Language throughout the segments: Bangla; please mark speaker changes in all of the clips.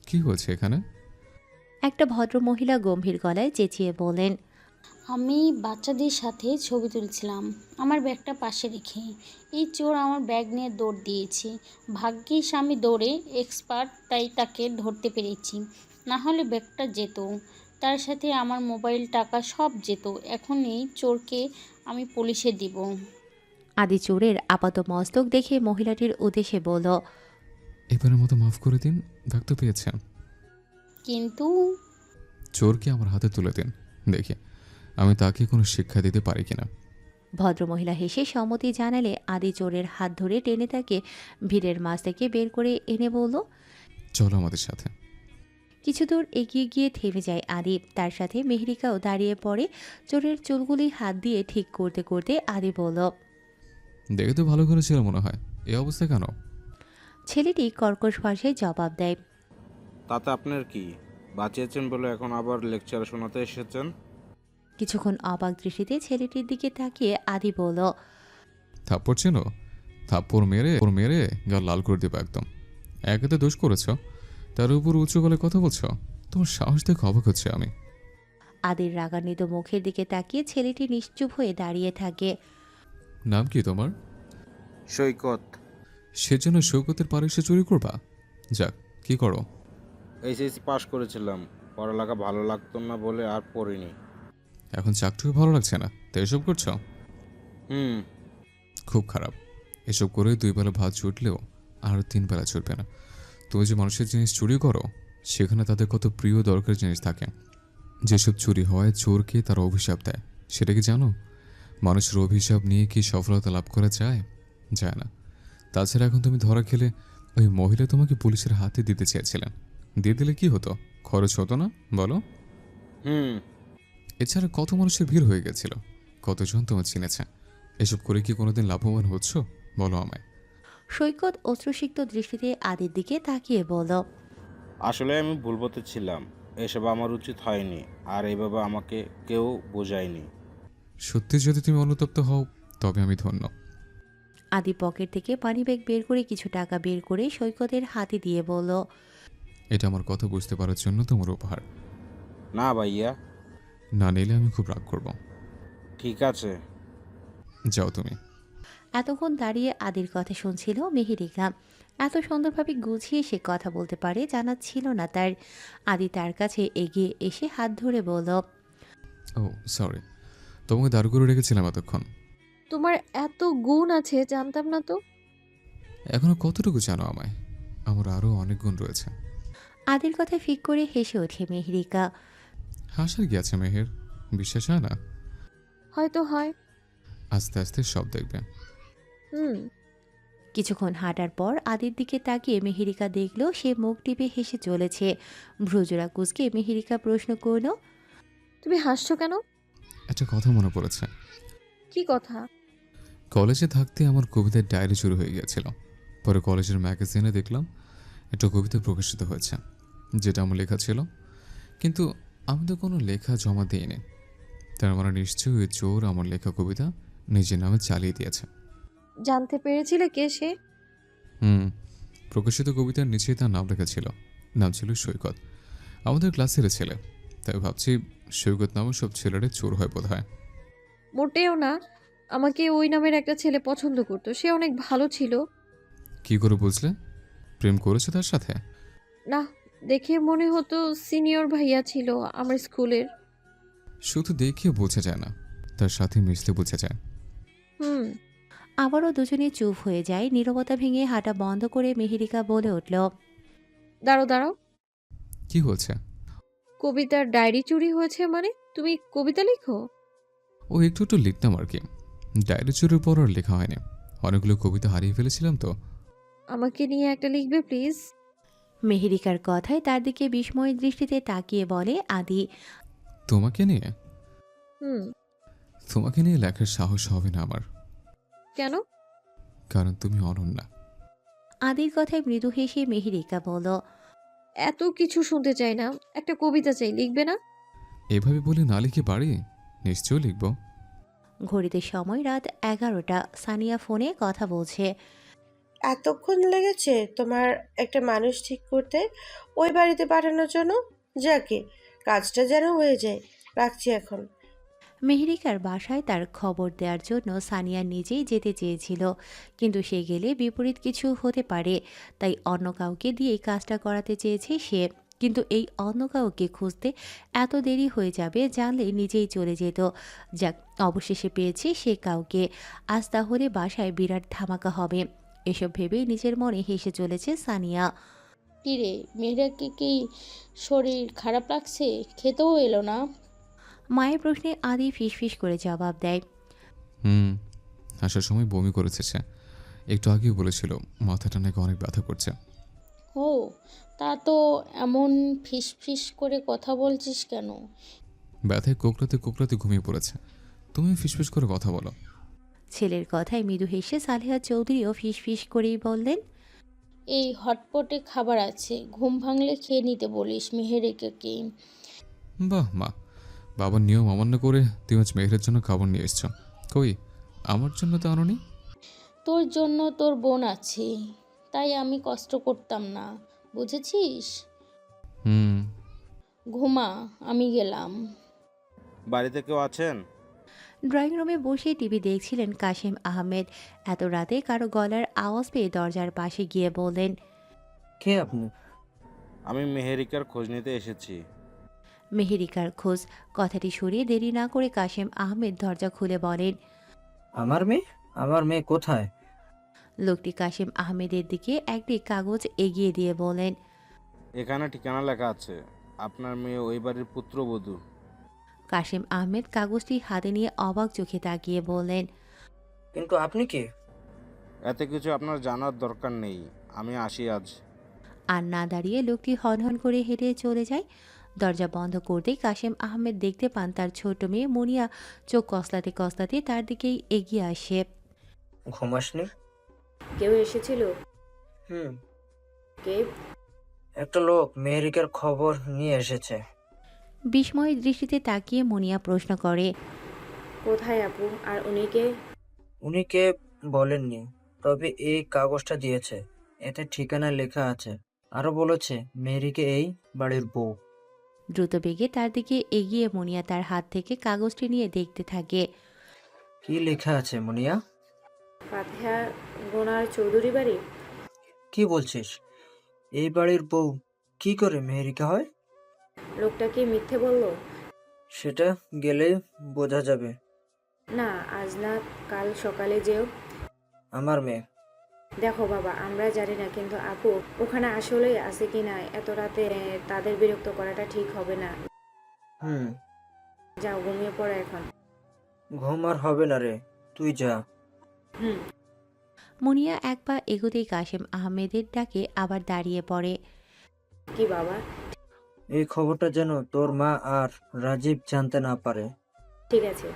Speaker 1: কি হয়েছে এখানে?
Speaker 2: একটা ভদ্রমহিলা গম্ভীর গলায় চেঁচিয়ে বলেন।
Speaker 3: আমি বাচ্চাদের সাথে ছবি তুলছিলাম আমার ব্যাগটা পাশে রেখে। এই চোর আমার ব্যাগ নিয়ে দৌড় দিয়েছে। ভাগ্যিস আমি দৌড়ে এক্সপার্ট, তাই তাকে ধরতে পেরেছি। না হলে ব্যাগটা যেত, তার সাথে আমার মোবাইল, টাকা সব যেত। এখন এই চোরকে আমি পুলিশে দিব।
Speaker 2: আদি চোরের আপাত মস্তক দেখে মহিলাটির উদ্দেশ্যে বলল।
Speaker 1: এবারের মতো মাফ করে দিন, ভাগ তো পেয়েছেন।
Speaker 3: কিন্তু
Speaker 1: চোরকে আমার হাতে তুলে দিন, দেখি আমি তাকে কোনো শিক্ষা দিতে পারি কিনা।
Speaker 2: ভদ্রমহিলা হেসে সম্মতি জানালে আদি চোরের হাত ধরে টেনে তাকে ভিড়ের মাঝ থেকে বের করে এনে বলল।
Speaker 1: চলো আমাদের সাথে।
Speaker 2: কিছু দূর এগিয়ে গিয়ে থেমে যায় আদি। তার সাথে মেহরিকাও দাঁড়িয়ে পড়ে। চোরের চুলগুলি হাত দিয়ে ঠিক করতে করতে আদি বলল।
Speaker 1: দেখে তো ভালো করেছিল মনে হয়, এই অবস্থা কেন?
Speaker 2: ছেলেটি কর্কশ ভাষায় জবাব দেয়।
Speaker 4: তাতে আপনার কি? বাঁচিয়েছেন বলে এখন আবার লেকচার শোনাতে এসেছেন?
Speaker 2: কিছুক্ষণ অবাক দৃষ্টিতে ছেলেটির দিকে তাকিয়ে আদি বলল।
Speaker 1: থাপ্পড় চেনো? থাপ্পড় মেরে গা লাল করে দেবো একদম। একে তো দোষ করেছ, তার উপর উঁচু গলায় কথা বলছো। তোমার সাহস দেখে অবাক হচ্ছে আমি।
Speaker 2: আদির রাগান্বিত মুখের দিকে তাকিয়ে ছেলেটি নিশ্চুপ হয়ে দাঁড়িয়ে থাকে।
Speaker 1: নাম কি তোমার?
Speaker 4: সৈকত।
Speaker 1: সেজন্য শৌকতের পারে এসে চুরি করবা? যাক, কি করো?
Speaker 4: এইচএসসি পাশ করেছিলাম, পড়ালেখা ভালো লাগতো না বলে আর পড়িনি।
Speaker 1: এখন চাকরিও ভালো লাগছে না, তাই এসব করছো?
Speaker 4: হুম।
Speaker 1: খুব খারাপ। এসব করে 2 বেলা ভাত জুটলেও আর 3 বেলা জুটবে না। তুমি যে মানুষের জিনিস চুরি করো, সেখানে তাদের কত প্রিয় দরকারি জিনিস থাকে। যেসব চুরি হয় চোরকে তারা অভিশাপ দেয়, সেটা কি জানো? মানুষের অভিশাপ নিয়ে কি সফলতা লাভ করা যায়? যায় না। তাছাড়া এখন তুমি ধরা খেলে, ওই মহিলা তোমাকে পুলিশের হাতে দিতে চেয়েছিলেন। দিয়ে দিলে কি হতো? খরচ হতো না বলো?
Speaker 4: হুম।
Speaker 1: এছাড়া কত মানুষের ভিড় হয়ে গেছিল, কতজন তোমার চিনেছে। এসব করে কি কোনোদিন লাভবান হচ্ছ বলো আমায়?
Speaker 2: সৈকত অশ্রুসিক্ত দৃষ্টিতে আদির দিকে তাকিয়ে বলল।
Speaker 4: আসলে আমি ভুল পথে ছিলাম, এসব আমার উচিত হয়নি, আর এইভাবে আমাকে কেউ বোঝায়নি।
Speaker 1: সত্যি যদি তুমি অনুতপ্ত হও, তবে আমি ধন্য।
Speaker 2: আদি পকেট থেকে মানিব্যাগ বের করে কিছু টাকা বের করে সৈকতের হাতে দিয়ে বলল।
Speaker 1: এটা আমার কথা বুঝতে পারার জন্য তোমার উপহার।
Speaker 4: না ভাইয়া।
Speaker 1: না নিলে আমি খুব রাগ করব।
Speaker 4: ঠিক আছে।
Speaker 1: যাও তুমি।
Speaker 2: এতক্ষণ দাঁড়িয়ে আদির কথা শুনছিল মেহেরিকা। এত সুন্দরভাবে গুছিয়ে সে কথা বলতে পারে জানা ছিল না তার। আদি তার কাছে এগিয়ে এসে হাত ধরে বলল।
Speaker 1: ও সরি, তোমাকে দাঁড় করে রেখেছিলাম এতক্ষণ।
Speaker 5: তোমার এত গুণ আছে জানতাম না তো।
Speaker 1: এখনো কতটুকু জানো আমায়? আমার আরও অনেক গুণ রয়েছে।
Speaker 2: আদির কথা ফিক করে হেসে ওঠে মেহেরিকা।
Speaker 1: হাসার কি আছে মেহের? বিশ্বাস হয় না?
Speaker 5: হয়তো হয়।
Speaker 1: আস্তে আস্তে সব দেখবে।
Speaker 5: হুম।
Speaker 2: কিছুক্ষণ হাঁটার পর আদির দিকে তাকিয়ে মেহেরিকা দেখল সে মুখ টিপে হেসে চলেছে। ভ্রুজোড়া কুঁচকে মেহেরিকা প্রশ্ন করল।
Speaker 5: তুমি হাসছো কেন?
Speaker 1: একটা কথা মনে পড়েছে।
Speaker 5: কি কথা?
Speaker 1: কলেজে থাকতে আমার কবিতার ডায়েরি শুরু হয়ে গিয়েছিল। পরে কলেজের ম্যাগাজিনে দেখলাম একটা কবিতা প্রকাশিত হয়েছে, যেটা আমার লেখা ছিল। কিন্তু আমি তো কোনো লেখা জমা দিইনি। তার মানে নিশ্চয়ই ওই চোর আমার লেখা কবিতা নিজের নামে চালিয়ে দিয়েছে।
Speaker 5: জানতে পেরেছিলে কে সে?
Speaker 1: হুম, প্রকাশিত কবিতার নিচেই তার নাম লেখা ছিল। নাম ছিল সৈকত। আমাদের ক্লাসের ছেলে, তাই ভাবছি সৈকত নামও সব ছেলেরা চোর হয় বোধ হয়।
Speaker 5: মোটেও না। আমাকে ওই নামের একটা ছেলে পছন্দ করতো, সে অনেক ভালো ছিল।
Speaker 1: কি করে বুঝলে? প্রেম করেছে তার সাথে?
Speaker 5: না, দেখে মনে হতো সিনিয়র ভাইয়া ছিল আমার স্কুলের।
Speaker 1: শুধু দেখে বোঝা যায় না, তার সাথে মিশলে বোঝা যায়।
Speaker 5: হুম।
Speaker 2: আবারও দুজনে চুপ হয়ে যায়। নীরবতা ভেঙে হাঁটা বন্ধ করে মেহেরিকা বলে উঠল।
Speaker 5: দাঁড়াও দাঁড়াও।
Speaker 1: কি হয়েছে?
Speaker 5: কবিতার ডায়েরি চুরি হয়েছে মানে? তুমি কবিতা লিখো?
Speaker 1: ও একটু একটু লিখতাম আর কি। ডায়েরি চুরির পর আর লেখা হয়নি। অনেকগুলো কবিতা হারিয়ে ফেলেছিলাম তো।
Speaker 5: আমাকে নিয়ে একটা লিখবে প্লিজ?
Speaker 2: মেহেরিকার কথায় তার দিকে বিস্ময় দৃষ্টিতে তাকিয়ে বলে আদি।
Speaker 1: তোমাকে নিয়ে?
Speaker 5: হুম।
Speaker 1: তোমাকে নিয়ে লেখার সাহস হবে না আমার,
Speaker 5: কেন?
Speaker 1: কারণ তুমি অনন্যা।
Speaker 2: আদির কথায় মৃদু হেসে মেহেরিকা বলল।
Speaker 5: এত কিছু শুনতে চাই না, একটা কবিতা চাই, লিখবে না?
Speaker 1: এভাবে বলে না লিখে পারি? নিশ্চয়ই লিখব।
Speaker 2: ঘড়িতে সময় রাত 11টা। সানিয়া ফোনে কথা বলছে।
Speaker 6: এতক্ষণ লেগেছে তোমার একটা মানুষ ঠিক করতে, ওই বাড়িতে পাঠানোর জন্য? যাকে, কাজটা যেন হয়ে যায়। রাখছি এখন।
Speaker 2: মেহেরিকার বাসায় তার খবর দেওয়ার জন্য সানিয়া নিজেই যেতে চেয়েছিল, কিন্তু সে গেলে বিপরীত কিছু হতে পারে, তাই অন্য কাউকে দিয়ে কাজটা করাতে চেয়েছে সে। কিন্তু এই অন্য কাউকে খুঁজতে এত দেরি হয়ে যাবে জানলে নিজেই চলে যেত। যাক, অবশেষে পেয়েছে সে কাউকে। আজ তাহলে বাসায় বিরাট ধামাকা হবে, এসব ভেবেই নিজের মনে হেসে চলেছে সানিয়া।
Speaker 3: কিরে, মেয়েরাকে কি শরীর খারাপ লাগছে? খেতেও এলো না।
Speaker 2: মায়ের প্রশ্নে আদি ফিসফিস করে জবাব দেয়।
Speaker 1: হুম, আসার সময় বমি করেছে সে। একটু আগেও বলেছিল মাথাটা নাকি অনেক ব্যথা করছে।
Speaker 3: ও, তা তো এমন ফিস ফিস করে কথা বলছিস কেন?
Speaker 1: ব্যথায় কোকড়াতে কোকড়াতে ঘুমিয়ে পড়েছে। তুমি ফিসফিস করে কথা বলো।
Speaker 2: ছেলের কথায় মৃদু হেসে সালেহা চৌধুরীও ফিসফিস করেই বললেন।
Speaker 3: এই হটপটে খাবার আছে, ঘুম ভাঙলে খেয়ে নিতে বলিস মেহেরিকাকে।
Speaker 1: বাহ মা, বাবার নিয়ম অমান্য করে তুমি আজ মেঘের জন্য খাবার নিয়ে এসছো। কই, আমার জন্য তো আনোনি?
Speaker 3: তোর জন্য তোর বোন আছে, তাই আমি কষ্ট করতাম না, বুঝেছিস?
Speaker 1: হুম।
Speaker 3: ঘুমা, আমি গেলাম।
Speaker 4: বাড়িতে কেউ আছেন?
Speaker 2: ড্রয়িং রুমে বসে টিভি দেখছিলেন কাশিম আহমেদ। এত রাতে কারো গলার আওয়াজ পেয়ে দরজার পাশে গিয়ে বললেন।
Speaker 7: কে আপনি?
Speaker 4: আমি মেহেরিকার খোঁজ নিতে এসেছি।
Speaker 2: মেহেরিকার খোঁজ, কথাটি সরিয়ে দেরি না করে কাশিম আহমেদ দরজা খুলে বলেন।
Speaker 7: আমার মেয়ে? আমার মেয়ে কোথায়?
Speaker 2: লোকটি কাশিম আহমেদের দিকে একটি কাগজ এগিয়ে দিয়ে বলেন।
Speaker 4: এখানে ঠিকানা লেখা আছে, আপনার মেয়ে ওই বাড়ির পুত্রবধূ।
Speaker 2: কাশিম আহমেদ কাগজটি হাতে নিয়ে অবাক চোখে তাকিয়ে বললেন।
Speaker 7: কিন্তু আপনি কে?
Speaker 4: এত কিছু আপনার জানার দরকার নেই, আমি আসি আজ।
Speaker 2: আর না দাঁড়িয়ে লোকটি হনহন করে হেঁটে চলে যায়। দরজা বন্ধ করতেই কাশিম আহমেদ দেখতে পান তার ছোট মেয়ে মুনিয়া চোখ কসলাতে কসলাতে তার দিকেই এগিয়ে আসে।
Speaker 7: ঘুমাসনি?
Speaker 8: কেউ এসেছিল?
Speaker 7: হুম,
Speaker 8: কে?
Speaker 7: একটা লোক মেহেরিকার খবর নিয়ে এসেছে।
Speaker 2: বিস্ময় দৃষ্টিতে তাকিয়ে মুনিয়া প্রশ্ন করে।
Speaker 8: কোথায় আপু? আর উনি কে?
Speaker 7: উনি কে বলেননি, তবে এই কাগজটা দিয়েছে, এতে ঠিকানা লেখা আছে। আরো বলেছে মেহেরিকা এই বাড়ির বউ।
Speaker 2: দ্রুত বেগে তার দিকে এগিয়ে মুনিয়া তার হাত থেকে কাগজটি নিয়ে দেখতে থাকে।
Speaker 7: কি লেখা আছে মুনিয়া?
Speaker 8: ফাতেহা গোনার চৌধুরী বাড়ি।
Speaker 7: কি বলছিস? এই বাড়ির বউ কি করে মেহেরিকা হয়?
Speaker 8: লোকটা কি মিথ্যে বলল?
Speaker 7: সেটা গেলেই বোঝা যাবে।
Speaker 8: না, আজ না, কাল সকালে যেও।
Speaker 7: আমার মেয়ে।
Speaker 8: দেখো বাবা, আমরা জানি না, কিন্তু আপু ওখানে আসলেই আছে কি না, এত রাতে তাদের বিরক্ত করাটা ঠিক হবে না।
Speaker 7: হুম,
Speaker 8: যাও, ঘুমিয়ে পড়ো এখন।
Speaker 7: ঘুম আর হবে না রে, তুই যা।
Speaker 8: হুম।
Speaker 2: মুনিয়া এক পা এগোতেই কাশিম আহমেদের ডাকে আবার দাঁড়িয়ে পড়ে।
Speaker 8: কি বাবা?
Speaker 7: এই খবরটা যেন তোর মা আর রাজীব জানতে না পারে।
Speaker 8: ঠিক আছে।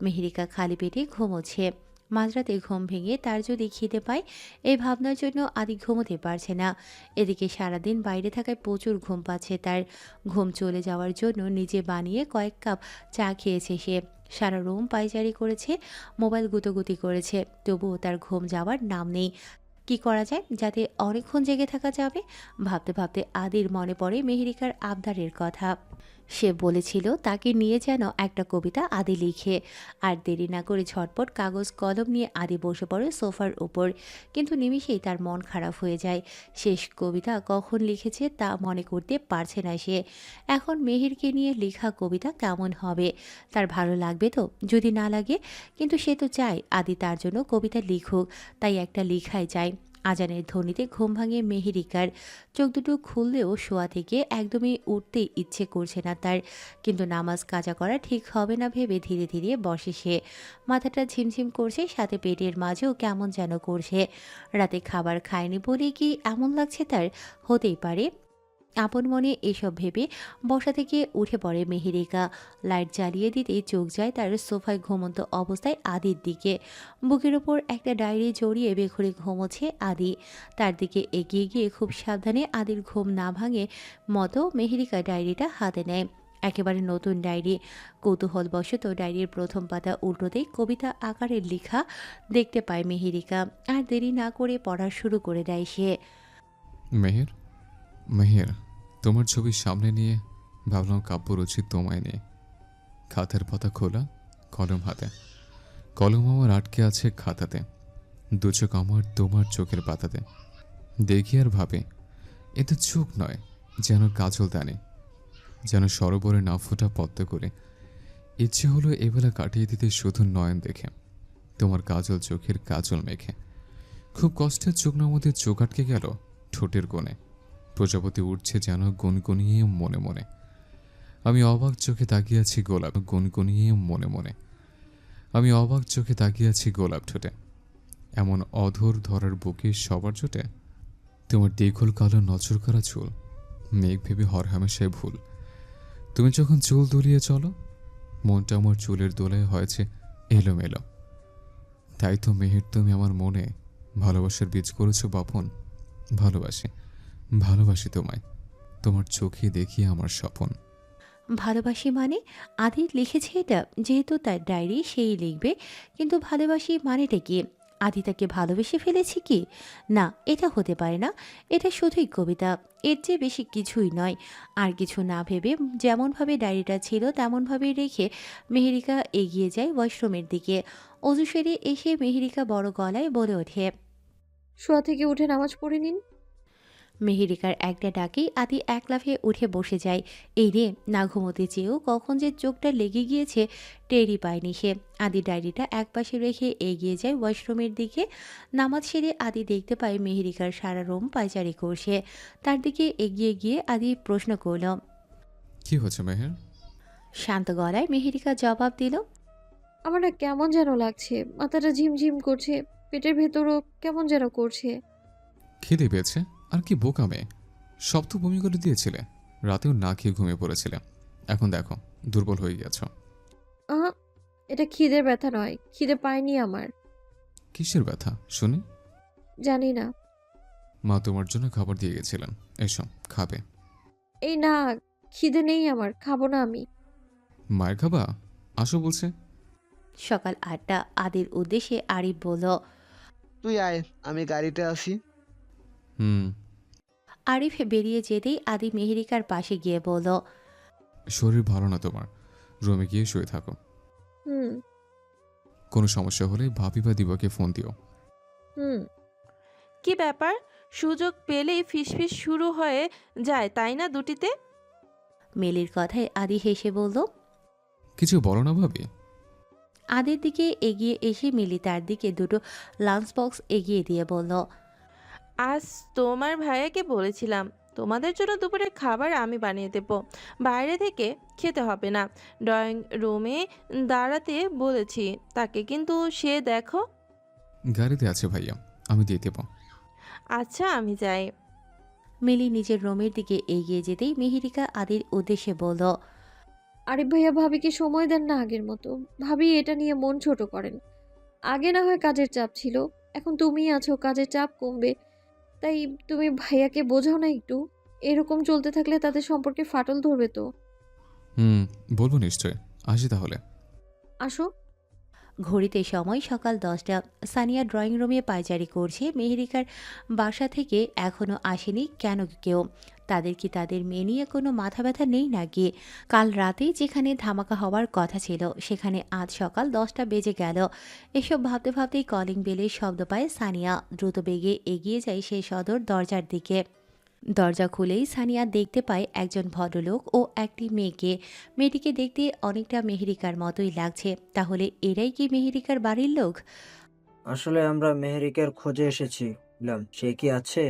Speaker 2: মেহেরিকা খালি পেটে ঘুমোচ্ছে। মাঝরাতে ঘুম ভেঙে তার যদি খিদে পায়, এই ভাবনার জন্য আদি ঘুমোতে পারছে না। এদিকে সারাদিন বাইরে থাকায় প্রচুর ঘুম পাচ্ছে তার। ঘুম চলে যাওয়ার জন্য নিজে বানিয়ে কয়েক কাপ চা খেয়েছে সে। সারা রুম পায়চারি করেছে, মোবাইল গুতোগুতি করেছে, তবুও তার ঘুম যাওয়ার নাম নেই। কি করা যায় যাতে অনেকক্ষণ জেগে থাকা যাবে? ভাবতে ভাবতে আদির মনে পড়ে মেহেরিকার আবদারের কথা। সে বলেছিল তাকে নিয়ে যেন একটা কবিতা আদি লিখে। আর দেরি না করে ঝটপট কাগজ কলম নিয়ে আদি বসে পড়ে সোফার উপর। কিন্তু নিমিষেই তার মন খারাপ হয়ে যায়। শেষ কবিতা কখন লিখেছে তা মনে করতে পারছে না সে। এখন মেহেরকে নিয়ে লেখা কবিতা কেমন হবে? তার ভালো লাগবে তো? যদি না লাগে? কিন্তু সে তো চায় আদি তার জন্য কবিতা লিখুক, তাই একটা লেখাই চায়। আজানের ধ্বনিতে ঘুম ভাঙে মেহেরিকার। চোখ দুটো খুললেও শোয়া থেকে একদমই উঠতে ইচ্ছে করছে না তার। কিন্তু নামাজ কাজা করা ঠিক হবে না ভেবে ধীরে ধীরে বসে সে। মাথাটা ঝিমঝিম করছে, সাথে পেটের মাঝেও কেমন যেন করছে। রাতে খাবার খায়নি বলে কি এমন লাগছে তার? হতেই পারে। আপন মনে এসব ভেবে বসা থেকে উঠে পড়ে মেহেরিকা। লাইট জ্বালিয়ে দিতেই চোখ যায় তার সোফায় ঘুমন্ত অবস্থায় আদির দিকে। বুকের ওপর একটা ডায়েরি জড়িয়ে বেঘরে ঘুমোচ্ছে আদি। তার দিকে এগিয়ে গিয়ে খুব সাবধানে আদির ঘুম না ভাঙে মতো মেহেরিকা ডায়েরিটা হাতে নেয়। একেবারে নতুন ডায়েরি। কৌতূহলবশত ডায়েরির প্রথম পাতা উল্টোতেই কবিতা আকারের লেখা দেখতে পায় মেহেরিকা। আর দেরি না করে পড়া শুরু করে দেয় সে।
Speaker 1: মেহের, মেহের, তোমার ছবি সামনে নিয়ে ভাবলাম কাব্য রুচি তোমায় নিয়ে। খাতার পাতা খোলা, কলম হাতে। কলম আমার আটকে আছে খাতাতে, দু চোখ আমার তোমার চোখের পাতাতে। দেখি আর ভাবে এতে চোখ নয়, যেন কাজল দানি, যেন সরোবরে না ফোটা পদ্ম করে। ইচ্ছে হলো এবেলা কাটিয়ে দিতে শুধু নয়ন দেখে, তোমার কাজল চোখের কাজল মেখে। খুব কষ্টের চোখনার মধ্যে চোখ আটকে গেল ঠোঁটের কোণে। প্রজাপতি উঠছে যেন গুনগুনিয়ে মনে মনে। আমি অবাক চোখে তাকিয়ে আছি গোলাপ গুনগুনিয়ে মনে মনে। আমি অবাক চোখে তাকিয়ে আছি গোলাপ ঠোঁটে। এমন অধর ধরার বুকে সবার জোটে। তোমার দীঘল কালো নজর করা চুল, মেঘ ভেবে হরহামেশাই ভুল। তুমি যখন চুল দুলিয়ে চলো, মনটা আমার চুলের দোলায় হয়েছে এলোমেলো। তাই তো মেহের তুমি আমার মনে ভালোবাসার বীজ করেছো বপন। ভালোবাসি, ভালোবাসি তোমায়, তোমার চোখে দেখি আমার স্বপন।
Speaker 2: ভালোবাসি মানে? আদি লিখেছে এটা, যেহেতু তার ডায়েরি সেই লিখবে। কিন্তু ভালোবাসি মানেটা কি? আদি তাকে ভালোবেসে ফেলেছি কি? না, এটা হতে পারে না। এটা শুধুই কবিতা, এর চেয়ে বেশি কিছুই নয়। আর কিছু না ভেবে যেমনভাবে ডায়েরিটা ছিল তেমনভাবেই রেখে মেহেরিকা এগিয়ে যায় ওয়াশরুমের দিকে। অজু সেরে এসে মেহেরিকা বড় গলায় বলে ওঠে।
Speaker 5: শোয়া থেকে উঠে নামাজ পড়ে নিন।
Speaker 2: মেহেরিকার একটা ডাকেই আদি এক লাফে উঠে বসে যায়। এই রে, না ঘুমোতে চেয়েও কখন যে চোখটা লেগে গিয়েছে টেরই পায়নি সে। আদি ডায়েরিটা একপাশে রেখে এগিয়ে যায় ওয়াশরুমের দিকে। নামাজ সেরে আদি দেখতে পায় মেহেরিকার সারা রুম পায়চারি করছে। তার দিকে এগিয়ে গিয়ে আদি প্রশ্ন করল।
Speaker 1: কি হচ্ছে মেহের?
Speaker 2: শান্ত গলায় মেহেরিকা জবাব দিল।
Speaker 5: আমার না কেমন যেন লাগছে, মাথাটা ঝিমঝিম করছে, পেটের ভেতরও কেমন যেন করছে।
Speaker 1: খিদে পেয়েছে? আর কি বোকা মেয়ে! সব তো বমি করে দিয়েছিলে, রাতেও না খেয়ে ঘুমিয়ে পড়েছিলে। এখন দেখো দুর্বল হয়ে গেছ।
Speaker 5: আহ, এটা খিদের ব্যথা নয়, খিদে পায়নি আমার।
Speaker 1: কিসের ব্যথা শুনি?
Speaker 5: জানি না।
Speaker 1: মা তোমার জন্য খাবার দিয়ে গেছিলেন, এসো খাবে।
Speaker 5: এই না, খিদে নেই আমার, খাবো না আমি।
Speaker 1: মায়ের খাবা? আসো বলছে।
Speaker 2: সকাল 8টা। আদির উদ্দেশ্যে আরিফ বলল।
Speaker 9: তুই আয়, আমি গাড়িতে আসি।
Speaker 1: হুম।
Speaker 2: আরিফ বেরিয়ে যেতেই আদি মেহেরিকার পাশে গিয়ে বলল।
Speaker 1: শরীর ভালো না তোমার, রুমে গিয়ে শুয়ে থাকো।
Speaker 5: হুম
Speaker 1: কোনো সমস্যা হলে ভাবি বা দিবাকে ফোন দিও।
Speaker 5: হুম।
Speaker 10: কি ব্যাপার, সুযোগ পেলেই ফিসফিস শুরু হয়ে যায় তাই না দুটিতে?
Speaker 2: মেলির কথায় আদি হেসে বলল।
Speaker 1: কিছু বলো না ভাবি।
Speaker 2: আদির দিকে এগিয়ে এসে মিলি তার দিকে দুটো লাঞ্চ বক্স এগিয়ে দিয়ে বলল।
Speaker 10: আজ তোমার ভাইয়াকে বলেছিলাম তোমাদের জন্য দুপুরের খাবার আমি বানিয়ে দেব, বাইরে থেকে খেতে হবে না। ড্রয়িং রুমে দাঁড়াতে বলেছি তাকে, কিন্তু সে দেখো।
Speaker 1: গাড়িতে আছে ভাইয়া, আমি দিয়ে দেবো।
Speaker 10: আচ্ছা আমি যাই।
Speaker 2: মিলি নিজের রুমের দিকে এগিয়ে যেতেই মেহেরিকা আদির উদ্দেশ্যে বলল।
Speaker 5: আরিফ ভাইয়া ভাবিকে সময় দেন না আগের মতো, ভাবি এটা নিয়ে মন ছোট করেন। আগে না হয় কাজের চাপ ছিল, এখন তুমিই আছো, কাজের চাপ কমবে। তাই তুমি ভাইয়াকে বোঝাও না একটু। এরকম চলতে থাকলে তাদের সম্পর্কে ফাটল ধরবে তো।
Speaker 1: হুম, বলবো নিশ্চয়। আসি তাহলে।
Speaker 5: আসো।
Speaker 2: ঘড়িতে সময় সকাল 10টা। সানিয়া ড্রয়িং রুমে পায়চারি করছে। মেহেরিকার বাসা থেকে এখনও আসেনি কেন কেউ? তাদের কি তাদের মেয়ে নিয়ে কোনো মাথা ব্যথা নেই নাকি? কাল রাতেই যেখানে ধামাকা হওয়ার কথা ছিল সেখানে আজ সকাল 10টা বেজে গেল। এসব ভাবতে ভাবতেই কলিং বেলের শব্দ পায় সানিয়া। দ্রুত বেগে এগিয়ে যায় সেই সদর দরজার দিকে। দরজা খুলেই সানিয়া দেখতে পায় একজন ভদ্রলোক ও একটি মেয়েকে। মেয়েটিকে দেখতে অনেকটা মেহেরিকার মতোই লাগছে। তাহলে এরাই কি মেহেরিকার বাড়ির লোক?
Speaker 7: আসলে আমরা মেহেরিকার খোঁজে এসেছিলাম, সে কি আছে?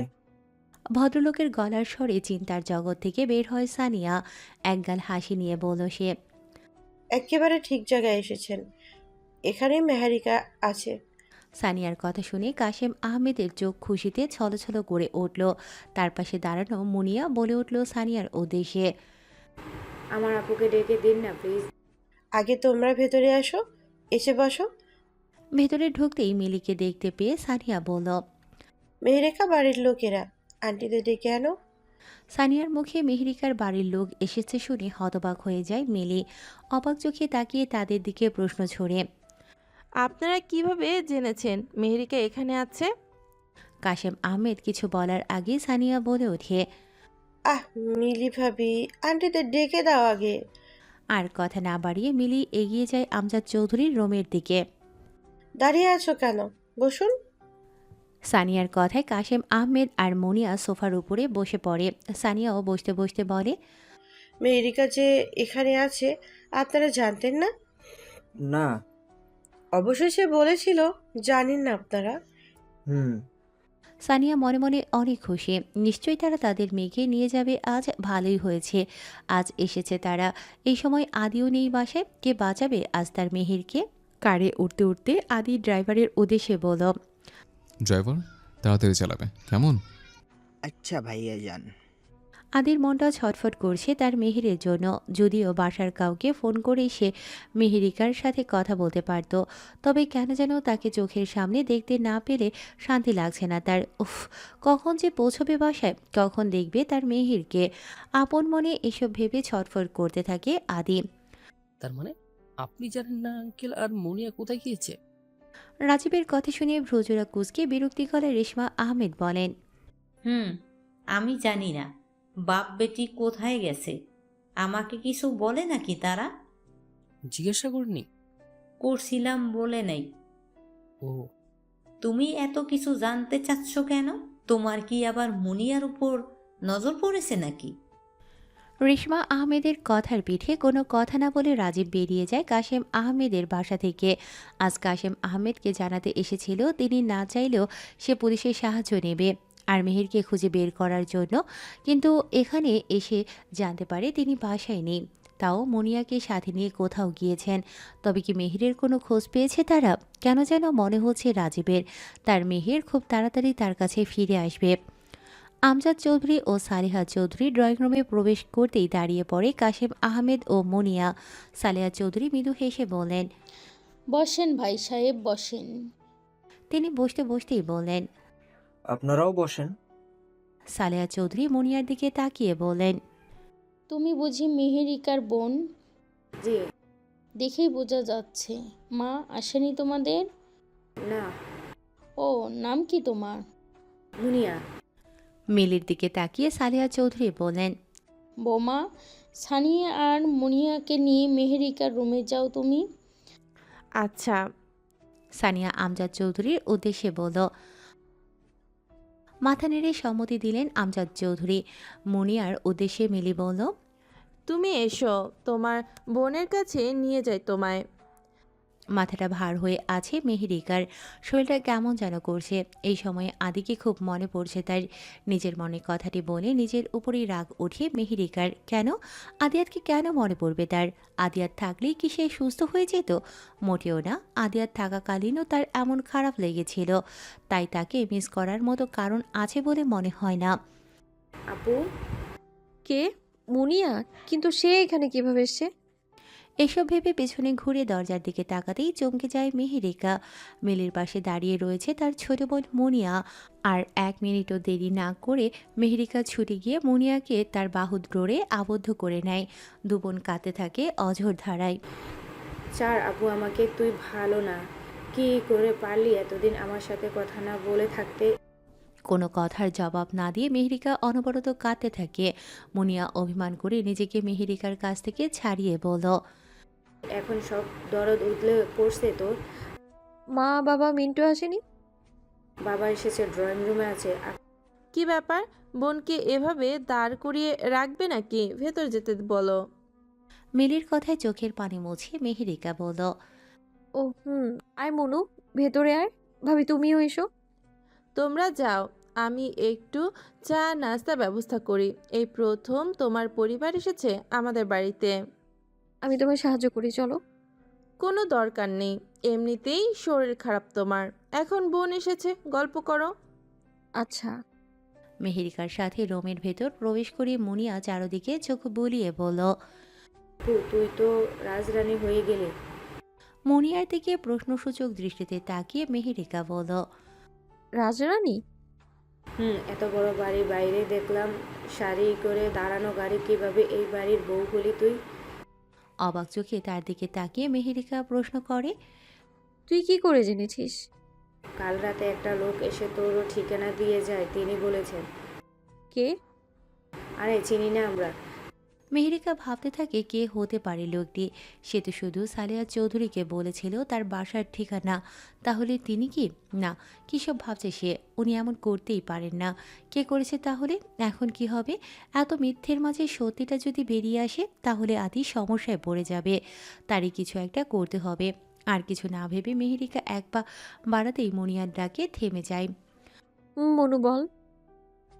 Speaker 2: ভদ্রলোকের গলার স্বরে চিন্তার জগৎ থেকে বের হয় সানিয়া। একগাল হাসি নিয়ে বলল সে।
Speaker 6: একেবারে ঠিক জায়গায় এসেছেন, এখানে মেহারিকা আছে।
Speaker 2: সানিয়ার কথা শুনে কাশেম আহমেদের চোখ খুশিতে ছলছল করে উঠল। তার পাশে দাঁড়ানো মুনিয়া বলে উঠল সানিয়ার উদ্দেশ্যে।
Speaker 8: আমার আপুকে ডেকে দিন না প্লিজ।
Speaker 6: আগে তোমরা ভেতরে আসো, এসে বসো।
Speaker 2: ভেতরে ঢুকতেই মিলিকে দেখতে পেয়ে সানিয়া বলল।
Speaker 6: মেহেরিকা বাড়ির লোকেরা, আন্টিদের ডেকে আনো।
Speaker 2: সানিয়ার মুখে মেহেরিকার বাড়ির লোক এসেছে শুনে হতবাক হয়ে যায় মিলি। অবাক চোখে তাকিয়ে তাদের দিকে প্রশ্ন ছড়ে।
Speaker 10: আপনারা কিভাবে জেনেছেন মেহেরিকা এখানে আছে?
Speaker 2: কাশেম আহমেদ কিছু বলার আগে সানিয়া বলে ওঠে।
Speaker 6: আহ মিলি ভাবি, আন্টিদের ডেকে দাও আগে।
Speaker 2: আর কথা না বাড়িয়ে মিলি এগিয়ে যায় আমজাদ চৌধুরীর রুমের দিকে।
Speaker 6: দাঁড়িয়ে আছো কেন? বসুন।
Speaker 2: সানিয়ার কথায় কাশেম আহমেদ আর মনিয়া সোফার উপরে বসে পড়ে। সানিয়াও বসতে বসতে বলে,
Speaker 6: মেহেরিকা যে এখানে আছে আপনারা জানতেন না?
Speaker 7: না।
Speaker 6: অবশ্যই সে বলেছিল, জানেন না আপনারা?
Speaker 7: হুম।
Speaker 2: সানিয়া মনে মনে অনেক খুশি। নিশ্চয়ই তারা তাদের মেয়েকে নিয়ে যাবে, আজ ভালোই হয়েছে। আজ এসেছে তারা। এই সময় আদিও নেই বাসায়। কে বাঁচাবে আজ তার মেহেরকে? কারে উঠতে উঠতে আদি ড্রাইভারের উদ্দেশ্যে বলল,
Speaker 1: ড্রাইভার তাড়াতাড়ি চালাবে, কেমন?
Speaker 9: আচ্ছা ভাইয়া যান।
Speaker 2: আদির মনটা ছটফট করছে তার মেহেরের জন্য। যদিও বাসার কাউকে ফোন করে সে মেহেরিকার সাথে কথা বলতে পারত, তবে কেন যেন তাকে চোখের সামনে দেখতে না পেলে শান্তি লাগছে না তার। উফ, কখন যে পৌঁছবে বাসায়, কখন দেখবে তার মেহেরকে। আপন মনে এসব ভেবে ছটফট করতে থাকে আদি।
Speaker 11: তার মানে আপনি জানেন না আঙ্কেল আর মনিয়া কোথায় গিয়েছে?
Speaker 2: রাজীবের কথা শুনে ভ্রুজোড়া কুঁচকে বিরক্তি গলায় রেশমা আহমেদ বলেন,
Speaker 12: আমি জানি না বাপ বেটি কোথায় গেছে। আমাকে কিছু বলে নাকি তারা?
Speaker 11: জিজ্ঞাসা করিনি।
Speaker 12: করছিলাম বলে নাই।
Speaker 11: ও,
Speaker 12: তুমি এত কিছু জানতে চাচ্ছ কেন? তোমার কি আবার মুনিয়ার উপর নজর পড়েছে নাকি?
Speaker 2: রেশমা আহমেদের কথার পিঠে কোনো কথা না বলে রাজীব বেরিয়ে যায় কাশেম আহমেদের বাসা থেকে। আজ কাশেম আহমেদকে জানাতে এসেছিল তিনি না চাইলেও সে পুলিশের সাহায্য নেবে আর মেহেরকে খুঁজে বের করার জন্য, কিন্তু এখানে এসে জানতে পারে তিনি বাসায় নেই। তাও মনিয়াকে সাথে নিয়ে কোথাও গিয়েছেন। তবে কি মেহেরের কোনো খোঁজ পেয়েছে তারা? কেন যেন মনে হচ্ছে রাজীবের তার মেহের খুব তাড়াতাড়ি তার কাছে ফিরে আসবে। আমজাদ চৌধুরী ও সালেহা চৌধুরী ড্রয়িং রুমে প্রবেশ করতেই দাঁড়িয়ে পড়ে কাশেম আহমেদ ও মনিয়া। সালেহা চৌধুরী মৃদু হেসে বললেন,
Speaker 3: বসেন ভাই সাহেব বসেন।
Speaker 2: তিনি বসতে বসতেই বললেন,
Speaker 7: আপনারাও বসেন।
Speaker 2: সালেহা চৌধুরী মনিয়ার দিকে তাকিয়ে বলেন,
Speaker 3: তুমি বুঝি মেহেরিকার বোন?
Speaker 8: জি।
Speaker 3: দেখেই বোঝা যাচ্ছে। মা আসেনি তোমাদের?
Speaker 8: না।
Speaker 3: ও, নাম কি তোমার?
Speaker 8: মুনিয়া।
Speaker 2: মিলির দিকে তাকিয়ে সালেহা চৌধুরী বলেন,
Speaker 3: বোমা, সানিয়া আর মুনিয়াকে নিয়ে মেহেরিকার রুমে যাও তুমি।
Speaker 10: আচ্ছা।
Speaker 2: সানিয়া আমজাদ চৌধুরীর উদ্দেশ্যে বলল। মাথা নেড়ে সম্মতি দিলেন আমজাদ চৌধুরী। মনিয়ার উদ্দেশ্যে মিলি বলল,
Speaker 10: তুমি এসো, তোমার বোনের কাছে নিয়ে যাই তোমায়।
Speaker 2: মাথাটা ভার হয়ে আছে মেহেরিকার, শরীরটা কেমন যেন করছে। এই সময়ে আদিকে খুব মনে পড়ছে তার। নিজের মনের কথাটি বলে নিজের উপরেই রাগ উঠে মেহেরিকার। কেন আদিয়াতকে কেন মনে পড়বে তার? আদিয়াত থাকলেই কি সে সুস্থ হয়ে যেত? মোটেও না। আদিয়াত থাকাকালীনও তার এমন খারাপ লেগেছিল, তাই তাকে মিস করার মতো কারণ আছে বলে মনে হয় না।
Speaker 8: আপু।
Speaker 5: কে? মুনিয়া? কিন্তু সে এখানে কিভাবে এসছে?
Speaker 2: এসব ভেবে পেছনে ঘুরে দরজার দিকে তাকাতেই চমকে যায় মেহেরিকা। মিলির পাশে দাঁড়িয়ে রয়েছে তার ছোট বোন মুনিয়া। আর 1 মিনিটও দেরি না করে মেহেরিকা ছুটে গিয়ে মুনিয়াকে তার বাহুর ডোরে আবদ্ধ করে নেয়। দুবোন কাঁদতে থাকে অঝোর ধারায়।
Speaker 8: চার আপু, আমাকে তুই ভালো না। কি করে পারলি এতদিন আমার সাথে কথা না বলে থাকতে?
Speaker 2: কোনো কথার জবাব না দিয়ে মেহেরিকা অনবরত কাঁদতে থাকে। মুনিয়া অভিমান করে নিজেকে মেহেরিকার কাছ থেকে ছাড়িয়ে বলল,
Speaker 8: এখন সব দরদ উতলে পড়ছে তোর?
Speaker 5: মা বাবা মিন্টু আসেনি?
Speaker 8: বাবা এসেছে, ড্রয়িং রুমে আছে।
Speaker 10: কি ব্যাপার, বোনকে এভাবে দাঁড় করিয়ে রাখবে নাকি? ভেতর যেতে বলো।
Speaker 2: মিলির কথায় চোখের পানি মুছে মেহেরিকা বলল,
Speaker 5: ও আয় মনু, ভেতরে আয়। ভাবি তুমিও এসো।
Speaker 10: তোমরা যাও, আমি একটু চা নাস্তা ব্যবস্থা করি। এই প্রথম তোমার পরিবার এসেছে আমাদের বাড়িতে।
Speaker 5: আমি তোমায় সাহায্য করি, চলো।
Speaker 10: কোনো দরকার নেই, এমনিতেই শরীর খারাপ তোমার। এখন বোন এসেছে, গল্প করো।
Speaker 5: আচ্ছা।
Speaker 2: মেহেরিকার সাথে রুমের ভেতর প্রবেশ করে মুনিয়া চারদিকে চোখ বুলিয়ে বলল,
Speaker 8: আপু, তুই তো রাজরানী হয়ে গেলে।
Speaker 2: মুনিয়ার দিকে প্রশ্নসূচক দৃষ্টিতে তাকিয়ে মেহেরিকা বলল,
Speaker 5: রাজরানী?
Speaker 8: এত বড় বাড়ি, বাইরে দেখলাম সারি করে দাঁড়ানো গাড়ি, কিভাবে এই বাড়ির বউ হলি তুই?
Speaker 2: অবাক চোখে তার দিকে তাকিয়ে মেহেরিকা প্রশ্ন করে।
Speaker 5: তুই কি করে জেনেছিস?
Speaker 8: কাল রাতে একটা লোক এসে তোরও ঠিকানা দিয়ে যায়, তিনি বলেছেন।
Speaker 5: কে?
Speaker 8: আরে চিনি না আমরা।
Speaker 2: মেহেরিকা ভাবতে থাকে কে হতে পারে লোকটি। সে তো শুধু সালেহা চৌধুরীকে বলেছিল তার বাসার ঠিকানা, তাহলে তিনি কি? না, কী সব ভাবছে সে। উনি এমন করতেই পারেন না। কে করেছে তাহলে? এখন কি হবে? এত মিথ্যের মাঝে সত্যিটা যদি বেরিয়ে আসে তাহলে আদি সমস্যায় পড়ে যাবে। তারই কিছু একটা করতে হবে। আর কিছু না ভেবে মেহেরিকা এক পা বাড়াতেই মনিয়ার ডাকে থেমে যায়।
Speaker 5: মনু বল।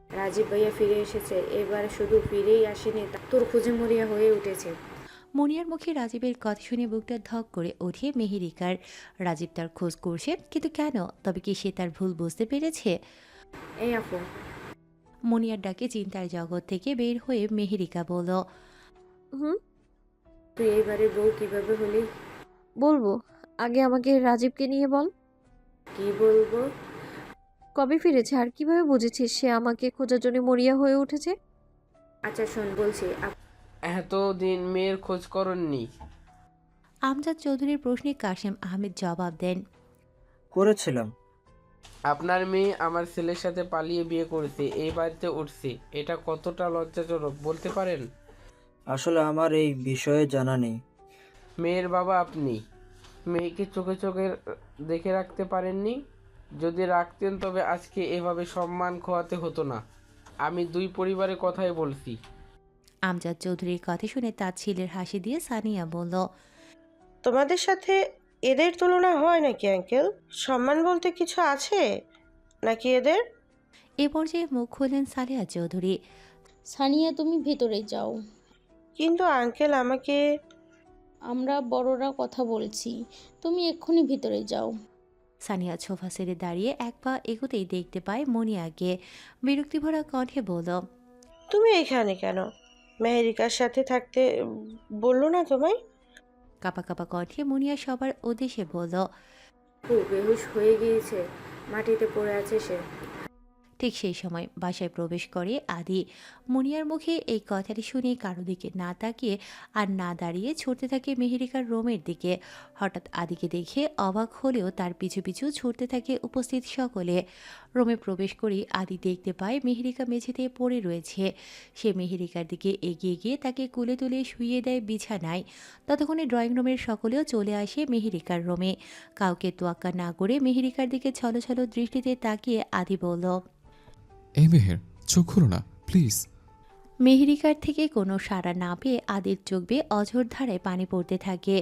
Speaker 8: রাজীব ভাইয়া ফিরে এসেছে, এবার শুধু ফিরেই আসেনি, তোর খুঁজে মরিয়া হয়ে উঠেছে।
Speaker 2: মনিয়ার মুখে রাজীবের কথা শুনে বুকটা ধক করে ওঠে মেহেরিকার। রাজীব তার খোঁজ করছে, কিন্তু কেন? তবে কি সে তার ভুল বুঝতে পেরেছে?
Speaker 8: এই আপু।
Speaker 2: মনিয়ার ডাকে চিন্তার জগৎ থেকে বের হয়ে মেহেরিকা বলল।
Speaker 5: হুম,
Speaker 8: তুই এই বাড়ির বউ কিভাবে হলি?
Speaker 5: বলবো। আগে আমাকে রাজীবকে নিয়ে বল।
Speaker 8: কি বলবো?
Speaker 5: কবে ফিরেছে আর কিভাবে বুঝেছিস সে আমাকে খোঁজার জন্য মরিয়া হয়ে উঠেছে?
Speaker 8: আচ্ছা শোন, বলছি।
Speaker 13: এতদিন মেয়ের খোঁজ করননি?
Speaker 2: আমজাদ চৌধুরীর প্রশ্নে কাশেম আহমেদ জবাব দেন।
Speaker 7: করেছিলাম।
Speaker 13: আপনার মেয়ে আমার ছেলের সাথে পালিয়ে বিয়ে করেছে, এই বাড়িতে উঠছে, এটা কতটা লজ্জাজনক বলতে পারেন?
Speaker 7: আসলে আমার এই বিষয়ে জানা নেই।
Speaker 13: মেয়ের বাবা আপনি, মেয়েকে চোখে চোখে দেখে রাখতে পারেননি? যদি রাখতেন তবে আজকে এভাবে সম্মান খোয়াতে হতো না। আমি দুই পরিবারের কথাই বলছি।
Speaker 2: আমজাদ চৌধুরীর কথা শুনে তার ছেলের হাসি দিয়ে সানিয়া বলল।
Speaker 6: তোমাদের সাথে এদের তুলনা হয় নাকি আঙ্কেল? সম্মান বলতে কিছু আছে নাকি এদের?
Speaker 2: এ পর্যায়ে মুখ খুললেন সালেহা চৌধুরী।
Speaker 3: সানিয়া তুমি ভেতরে যাও,
Speaker 6: কিন্তু আঙ্কেল আমাকে।
Speaker 3: আমরা বড়রা কথা বলছি, তুমি এক্ষুনি ভিতরে যাও।
Speaker 2: সানিয়া সোফা সেরে দাঁড়িয়ে এক পা এগোতেই দেখতে পায় মনিয়াকে। বিরক্তিভরা কণ্ঠে বলল।
Speaker 6: তুমি এখানে কেন? মেহেরিকার সাথে থাকতে বললো না তোমায়?
Speaker 2: কাপা কাপা কণ্ঠে মনিয়া সবার উদ্দেশ্যে বলল।
Speaker 8: বেহুশ হয়ে গিয়েছে, মাটিতে পড়ে আছে সে।
Speaker 2: ঠিক সেই সময় বাসায় প্রবেশ করে আদি। মুনিয়ার মুখে এই কথাটি শুনে কারো দিকে না তাকিয়ে আর না দাঁড়িয়ে ছুটতে থাকে মেহেরিকার রুমের দিকে। হঠাৎ আদিকে দেখে অবাক হলেও তার পিছু পিছু ছুটতে থাকে উপস্থিত সকলে। রুমে প্রবেশ করেই আদি দেখতে পায় মেহেরিকা মেঝেতে পড়ে রয়েছে। সে মেহেরিকার দিকে এগিয়ে গিয়ে তাকে কুলে তুলে শুইয়ে দেয় বিছানায়। ততক্ষণে ড্রয়িং রুমের সকলেও চলে আসে মেহেরিকার রুমে। কাউকে তোয়াক্কা না করে মেহেরিকার দিকে ছলছল দৃষ্টিতে তাকিয়ে আদি বলল।
Speaker 1: এই মেহের, চোখ খুলো না প্লিজ।
Speaker 2: মেহেরিকার থেকে কোনো সাড়া না পেয়ে আদির চোখ বেয়ে অঝোর ধারায় পানি পড়তে থাকে।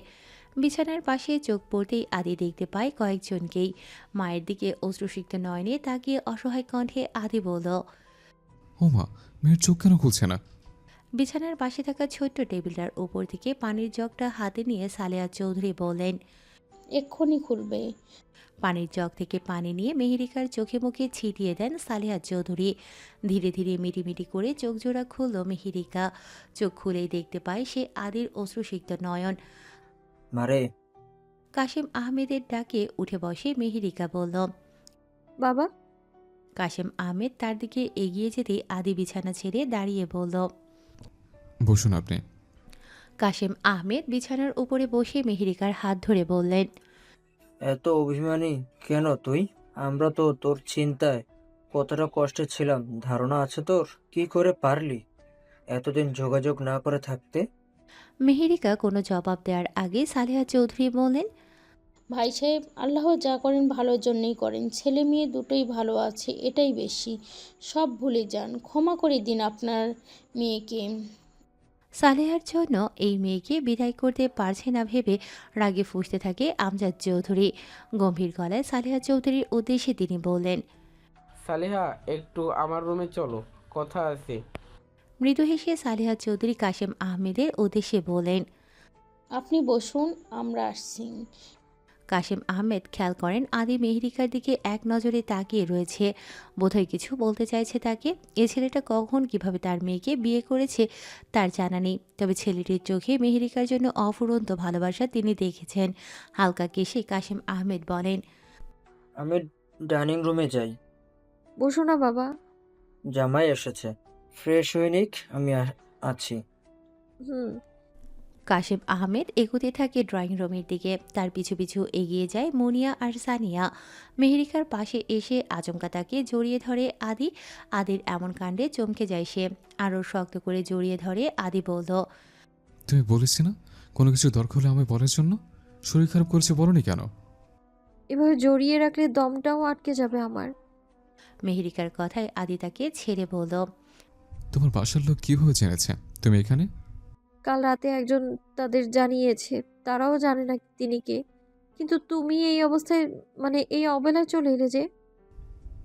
Speaker 2: বিছানার পাশে চোখ পড়তেই আদি দেখতে পায় কয়েকজনকেই। মায়ের দিকে অশ্রুসিক্ত নয়নে তাকিয়ে অসহায় কণ্ঠে আদি বলল।
Speaker 1: ও মা, মেয়ের চোখ কেন খুলছে না?
Speaker 2: বিছানার পাশে থাকা ছোট্ট টেবিলটার উপর থেকে পানির জগটা হাতে নিয়ে সালেহা চৌধুরী বললেন।
Speaker 3: এক্ষুনি খুলবে।
Speaker 2: পানির জগ থেকে পানি নিয়ে মেহেরিকার চোখে মুখে ছিটিয়ে দেন সালেহা চৌধুরী। ধীরে ধীরে মিটিমিটি করে চোখ জোড়া খুলল মেহেরিকা। চোখ খুলেই দেখতে পায় সে আদির অশ্রুসিক্ত নয়ন।
Speaker 7: মারে।
Speaker 2: কাশেম আহমেদের ডাকে উঠে বসে মেহেরিকা বলল।
Speaker 5: বাবা।
Speaker 2: কাশেম আহমেদ তার দিকে এগিয়ে যেতে আদি বিছানা ছেড়ে দাঁড়িয়ে বলল।
Speaker 1: বসুন আপনি।
Speaker 2: কাশেম আহমেদ বিছানার উপরে বসে মেহেরিকার হাত ধরে বললেন।
Speaker 7: এত অভিমানী কেন তুই? আমরা তো তোর চিন্তায় কতটা কষ্টে ছিলাম ধারণা আছে তোর? কি করে পারলি এতদিন যোগাযোগ না করে থাকতে?
Speaker 2: মেহেরিকা কোনো জবাব দেওয়ার আগে সালেহা চৌধুরী বললেন।
Speaker 3: ভাই সাহেব, আল্লাহ যা করেন ভালোর জন্যই করেন। ছেলে মেয়ে দুটোই ভালো আছে, এটাই বেশি। সব ভুলে যান, ক্ষমা করে দিন আপনার মেয়েকে।
Speaker 2: সালেহার জন্য এই মেয়েকে বিদায় করতে পারছে না ভেবে রাগে ফুঁসতে থাকে আমজাদ চৌধুরী। গম্ভীর গলায় সালেহা চৌধুরীর উদ্দেশ্যে তিনি বললেন।
Speaker 13: সালেহা, একটু আমার রুমে চলো, কথা আছে।
Speaker 2: মৃদু হেসে সালেহা চৌধুরী কাশেম আহমেদের উদ্দেশ্যে বলেন।
Speaker 3: আপনি বসুন, আমরা আসছি।
Speaker 2: কাশেম আহমেদ খেয়াল করেন আদি মেহেরিকার দিকে এক নজরে তাকিয়ে রয়েছে। বোধহয় কিছু বলতে চাইছে তাকে। এ ছেলেটা কখন কিভাবে তার মেয়েকে বিয়ে করেছে তার জানা নেই, তবে ছেলেটির চোখে মেহেরিকার জন্য অফুরন্ত ভালোবাসা তিনি দেখেছেন। হালকা কেশে কাশেম আহমেদ বলেন।
Speaker 7: আমি ডাইনিং রুমে যাই।
Speaker 5: বসো না বাবা।
Speaker 7: জামাই এসেছে, ফ্রেশ হয়ে নিক, আমি আছি।
Speaker 5: হুম।
Speaker 2: কাশেম আহমেদ এগোতে থাকে ড্রয়িং রুমের দিকে, তার পিছু পিছু এগিয়ে যায় মুনিয়া আর সানিয়া। মেহেরিকার পাশে এসে আচমকা তাকে জড়িয়ে ধরে আদি। আদির এমন কাণ্ডে চমকে যায় সে, আরও শক্ত করে জড়িয়ে ধরে আদি বলল,
Speaker 1: তুমি বলেছি না কোনো কিছু দরকার হলে আমায় বলার জন্য? শরীর খারাপ করেছে বলনি কেন?
Speaker 5: এভাবে জড়িয়ে রাখলে দমটাও আটকে যাবে আমার।
Speaker 2: মেহেরিকার কথায় আদি তাকে ছেড়ে বলল,
Speaker 1: তোমার বাসার লোক কিভাবে জেনেছে তুমি এখানে?
Speaker 5: কাল রাতে একজন তাদের জানিয়েছে, তারাও জানে না তিনি কে। কিন্তু তুমি এই অবস্থায়, মানে এই অবেলায় চলে এলে যে।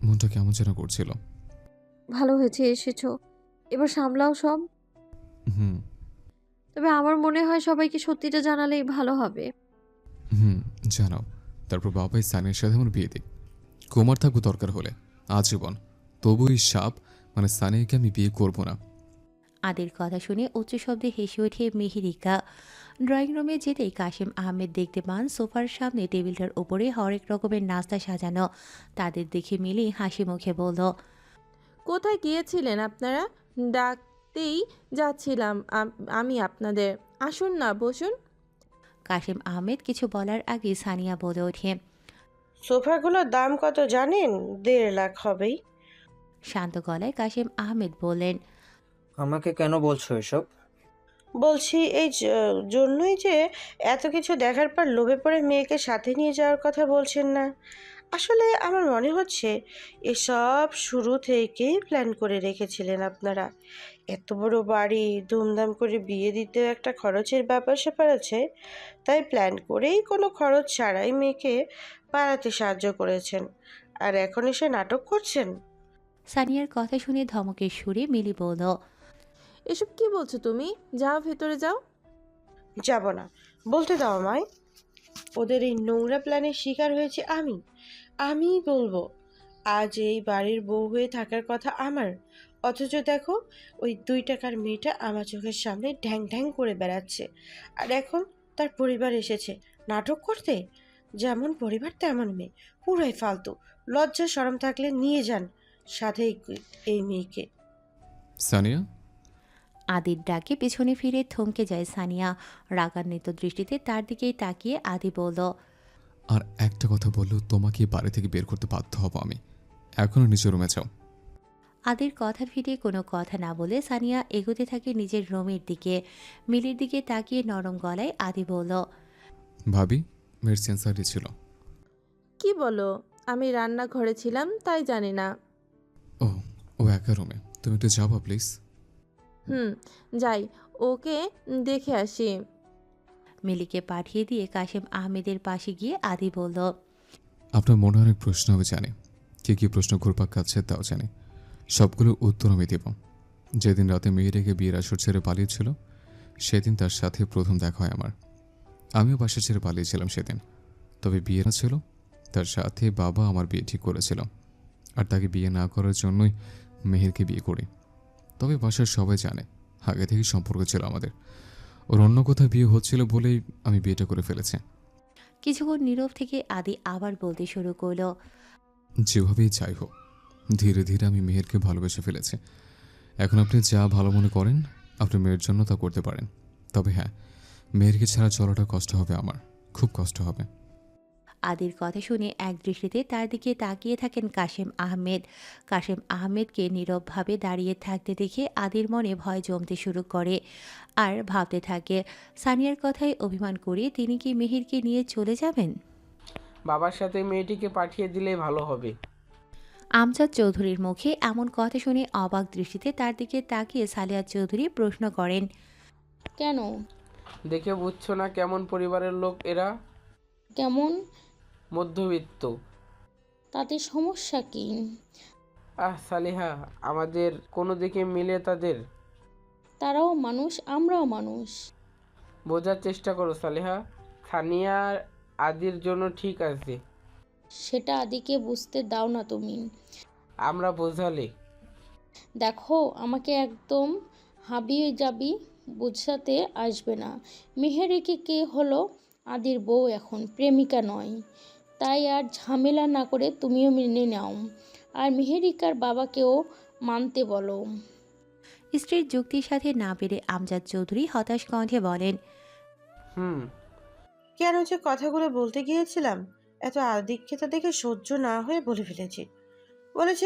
Speaker 1: মনটা কেমন যেন করছিল।
Speaker 5: ভালো হয়েছে এসেছো, এবার সামলাও সব।
Speaker 1: হুম।
Speaker 5: তবে আমার মনে হয় সবাইকে সত্যিটা জানালেই ভালো হবে।
Speaker 1: হুম, জানাও। তারপর বাবাই সানিয়ার সাথে আমার বিয়ে দিক। কুমার থাকবো দরকার হলে আজীবন। তবু এই সাপ মানে সানিয়াকে আমি বিয়ে করব না।
Speaker 2: আদির কথা শুনে উচ্চ শব্দে হেসে ওঠে মেহেরিকা। ড্রয়িং রুমে যেতেই কাশেম আহমেদ দেখতে পান সোফার সামনে টেবিলটার উপরে হরেক রকমের নাস্তা সাজানো। তাদের দেখে মিলি হাসি মুখে বলল,
Speaker 10: কোথায় গিয়েছিলেন আপনারা? ডাকতেই যাচ্ছিলাম আমি আপনাদের। আসুন না, বসুন।
Speaker 2: কাশেম আহমেদ কিছু বলার আগে সানিয়া বলে ওঠে,
Speaker 6: সোফাগুলোর দাম কত জানেন? 1.5 লাখ হবেই।
Speaker 2: শান্ত গলায় কাশেম আহমেদ বললেন,
Speaker 7: আমাকে কেন বলছো এসব?
Speaker 6: বলছি এই জন্যই যে এত কিছু দেখার পর লোভে পড়ে মেয়েকে সাথে নিয়ে যাওয়ার কথা বলছেন না। আসলে আমার মনে হচ্ছে এসব শুরু থেকেই প্ল্যান করে রেখেছিলেন আপনারা। এত বড় বাড়ি, ধুমধাম করে বিয়ে দিতেও একটা খরচের ব্যাপার স্যাপার আছে। তাই প্ল্যান করেই কোনো খরচ ছাড়াই মেয়েকে পালাতে সাহায্য করেছেন। আর এখন এসে নাটক করছেন।
Speaker 2: সানিয়ার কথা শুনে ধমকের সুরে মিলি বলল,
Speaker 10: এসব কি বলছো তুমি? যাও, ভেতরে যাও।
Speaker 6: যাব না, বলতে দাও আমায়। ওদের এই নোংরা প্ল্যানের শিকার হয়েছে আমিই বলবো। আজ এই বাড়ির বউ হয়ে থাকার কথা আমার, অথচ দেখো ওই 2 টাকার মেয়েটা আমার চোখের সামনে ঢ্যাং ঢ্যাং করে বেড়াচ্ছে। আর এখন তার পরিবার এসেছে নাটক করতে। যেমন পরিবার তেমন মেয়ে, পুরাই ফালতু। লজ্জা শরম থাকলে নিয়ে যান সাথে এই মেয়েকে।
Speaker 1: সানিয়া।
Speaker 2: আদির ডাকে পেছনে ফিরে থমকে যায় সানিয়া। রাগান্বিত দৃষ্টিতে তার দিকেই তাকিয়ে আদি বলল,
Speaker 1: আর একটা কথা বললেও তোমাকে এই বাড়ি থেকে বের করতে বাধ্য হব আমি। এখনো নিচে রুমে যাও।
Speaker 2: আদির কথা ফিরে কোনো কথা না বলে সানিয়া এগোতে থাকে নিজের রুমের দিকে। মিলির দিকে তাকিয়ে নরম গলায় আদি বলল,
Speaker 1: ভাবি, মেয়ের সেন্সারি ছিল।
Speaker 10: কি বলো? আমি রান্নাঘরে ছিলাম, তাই জানি না।
Speaker 1: ও ও একা রুমে, তুমি একটু যাবো প্লিজ?
Speaker 10: যাই, ওকে দেখে আসি।
Speaker 2: মিলিকে পাঠিয়ে দিয়ে কাশেম আহমেদের পাশে গিয়ে আদি বলল,
Speaker 1: আপনার মনে অনেক প্রশ্ন আমি জানি, কী প্রশ্ন ঘুরপাক খাচ্ছে তাও জানি। সবগুলোর উত্তর আমি দেব। যেদিন রাতে মেয়েটাকে বিয়ের আসর ছেড়ে পালিয়েছিল সেদিন তার সাথে প্রথম দেখা হয় আমার। আমিও বাসা ছেড়ে পালিয়েছিলাম সেদিন। তবে বিয়ে না ছিল, তার সাথে বাবা আমার বিয়ে ঠিক করেছিল। আর তাকে বিয়ে না করার জন্যই মেহেরকে বিয়ে করি। তবে বাসার সবাই জানে আগে থেকেই সম্পর্ক ছিল আমাদের। ওর অন্য কোথাও বিয়ে হচ্ছিল বলেই আমি বিয়েটা করে ফেলেছি।
Speaker 2: কিছুক্ষণ নীরব থেকে আদি আবার বলতে শুরু করলো,
Speaker 1: যেভাবেই যাই হোক, ধীরে ধীরে আমি মেহেরকে ভালোবেসে ফেলেছি। এখন আপনি যা ভালো মনে করেন আপনার মেয়ের জন্য তা করতে পারেন। তবে হ্যাঁ, মেয়েরকে ছাড়া চলাটা কষ্ট হবে, আমার খুব কষ্ট হবে।
Speaker 2: আদির কথা শুনে এক দৃষ্টিতে তার দিকে তাকিয়ে থাকেন কাশেম আহমেদ। কাশেম আহমেদকে নীরবভাবে দাঁড়িয়ে থাকতে দেখে আদির মনে ভয় জমতে শুরু করে। আর ভাবতে থাকে, সানিয়ার কথায় অভিমান করে তিনি কি মেহেরকে নিয়ে চলে যাবেন?
Speaker 13: বাবার সাথে মেয়েটিকে পাঠিয়ে দিলেই ভালো হবে।
Speaker 2: আমজাদ চৌধুরীর মুখে এমন কথা শুনে অবাক দৃষ্টিতে তার দিকে তাকিয়ে সালিয়া চৌধুরী প্রশ্ন করেন,
Speaker 3: কেন?
Speaker 13: দেখে বুঝছো না কেমন পরিবারের লোক এরা?
Speaker 3: কেমন?
Speaker 13: মধ্যবিত্ত।
Speaker 3: তাতে সমস্যা কি?
Speaker 13: সালিহা, আমাদের কোনো দিকে মিলে তাদের?
Speaker 3: তারাও মানুষ, আমরাও মানুষ।
Speaker 13: বোঝার চেষ্টা করো সালিহা। সানিয়া আদির জন্য ঠিক আছে।
Speaker 3: সেটা আদিকে বুঝতে দাও না তুমি।
Speaker 13: আমরা বোঝালে।
Speaker 3: দেখো, আমাকে একদম হাবিয়ে যাবি বোঝাতে আসবে না। মেহেরিকে কে হলো আদির বউ, এখন প্রেমিকা নয়। তাই আর ঝামেলা না করে তুমিও মেনে নাও। আর মেহেরিকার বাবাকেও মানতে বলো।
Speaker 2: স্ত্রীর যুক্তির সাথে না পেরে আমজাদ চৌধুরী হতাশ কণ্ঠে বলেন,
Speaker 13: হুম।
Speaker 6: কেন যে কথাগুলো বলতে গিয়েছিলাম, এত আদিক্ষেতা দেখে সহ্য না হয়ে বলে ফেলেছি।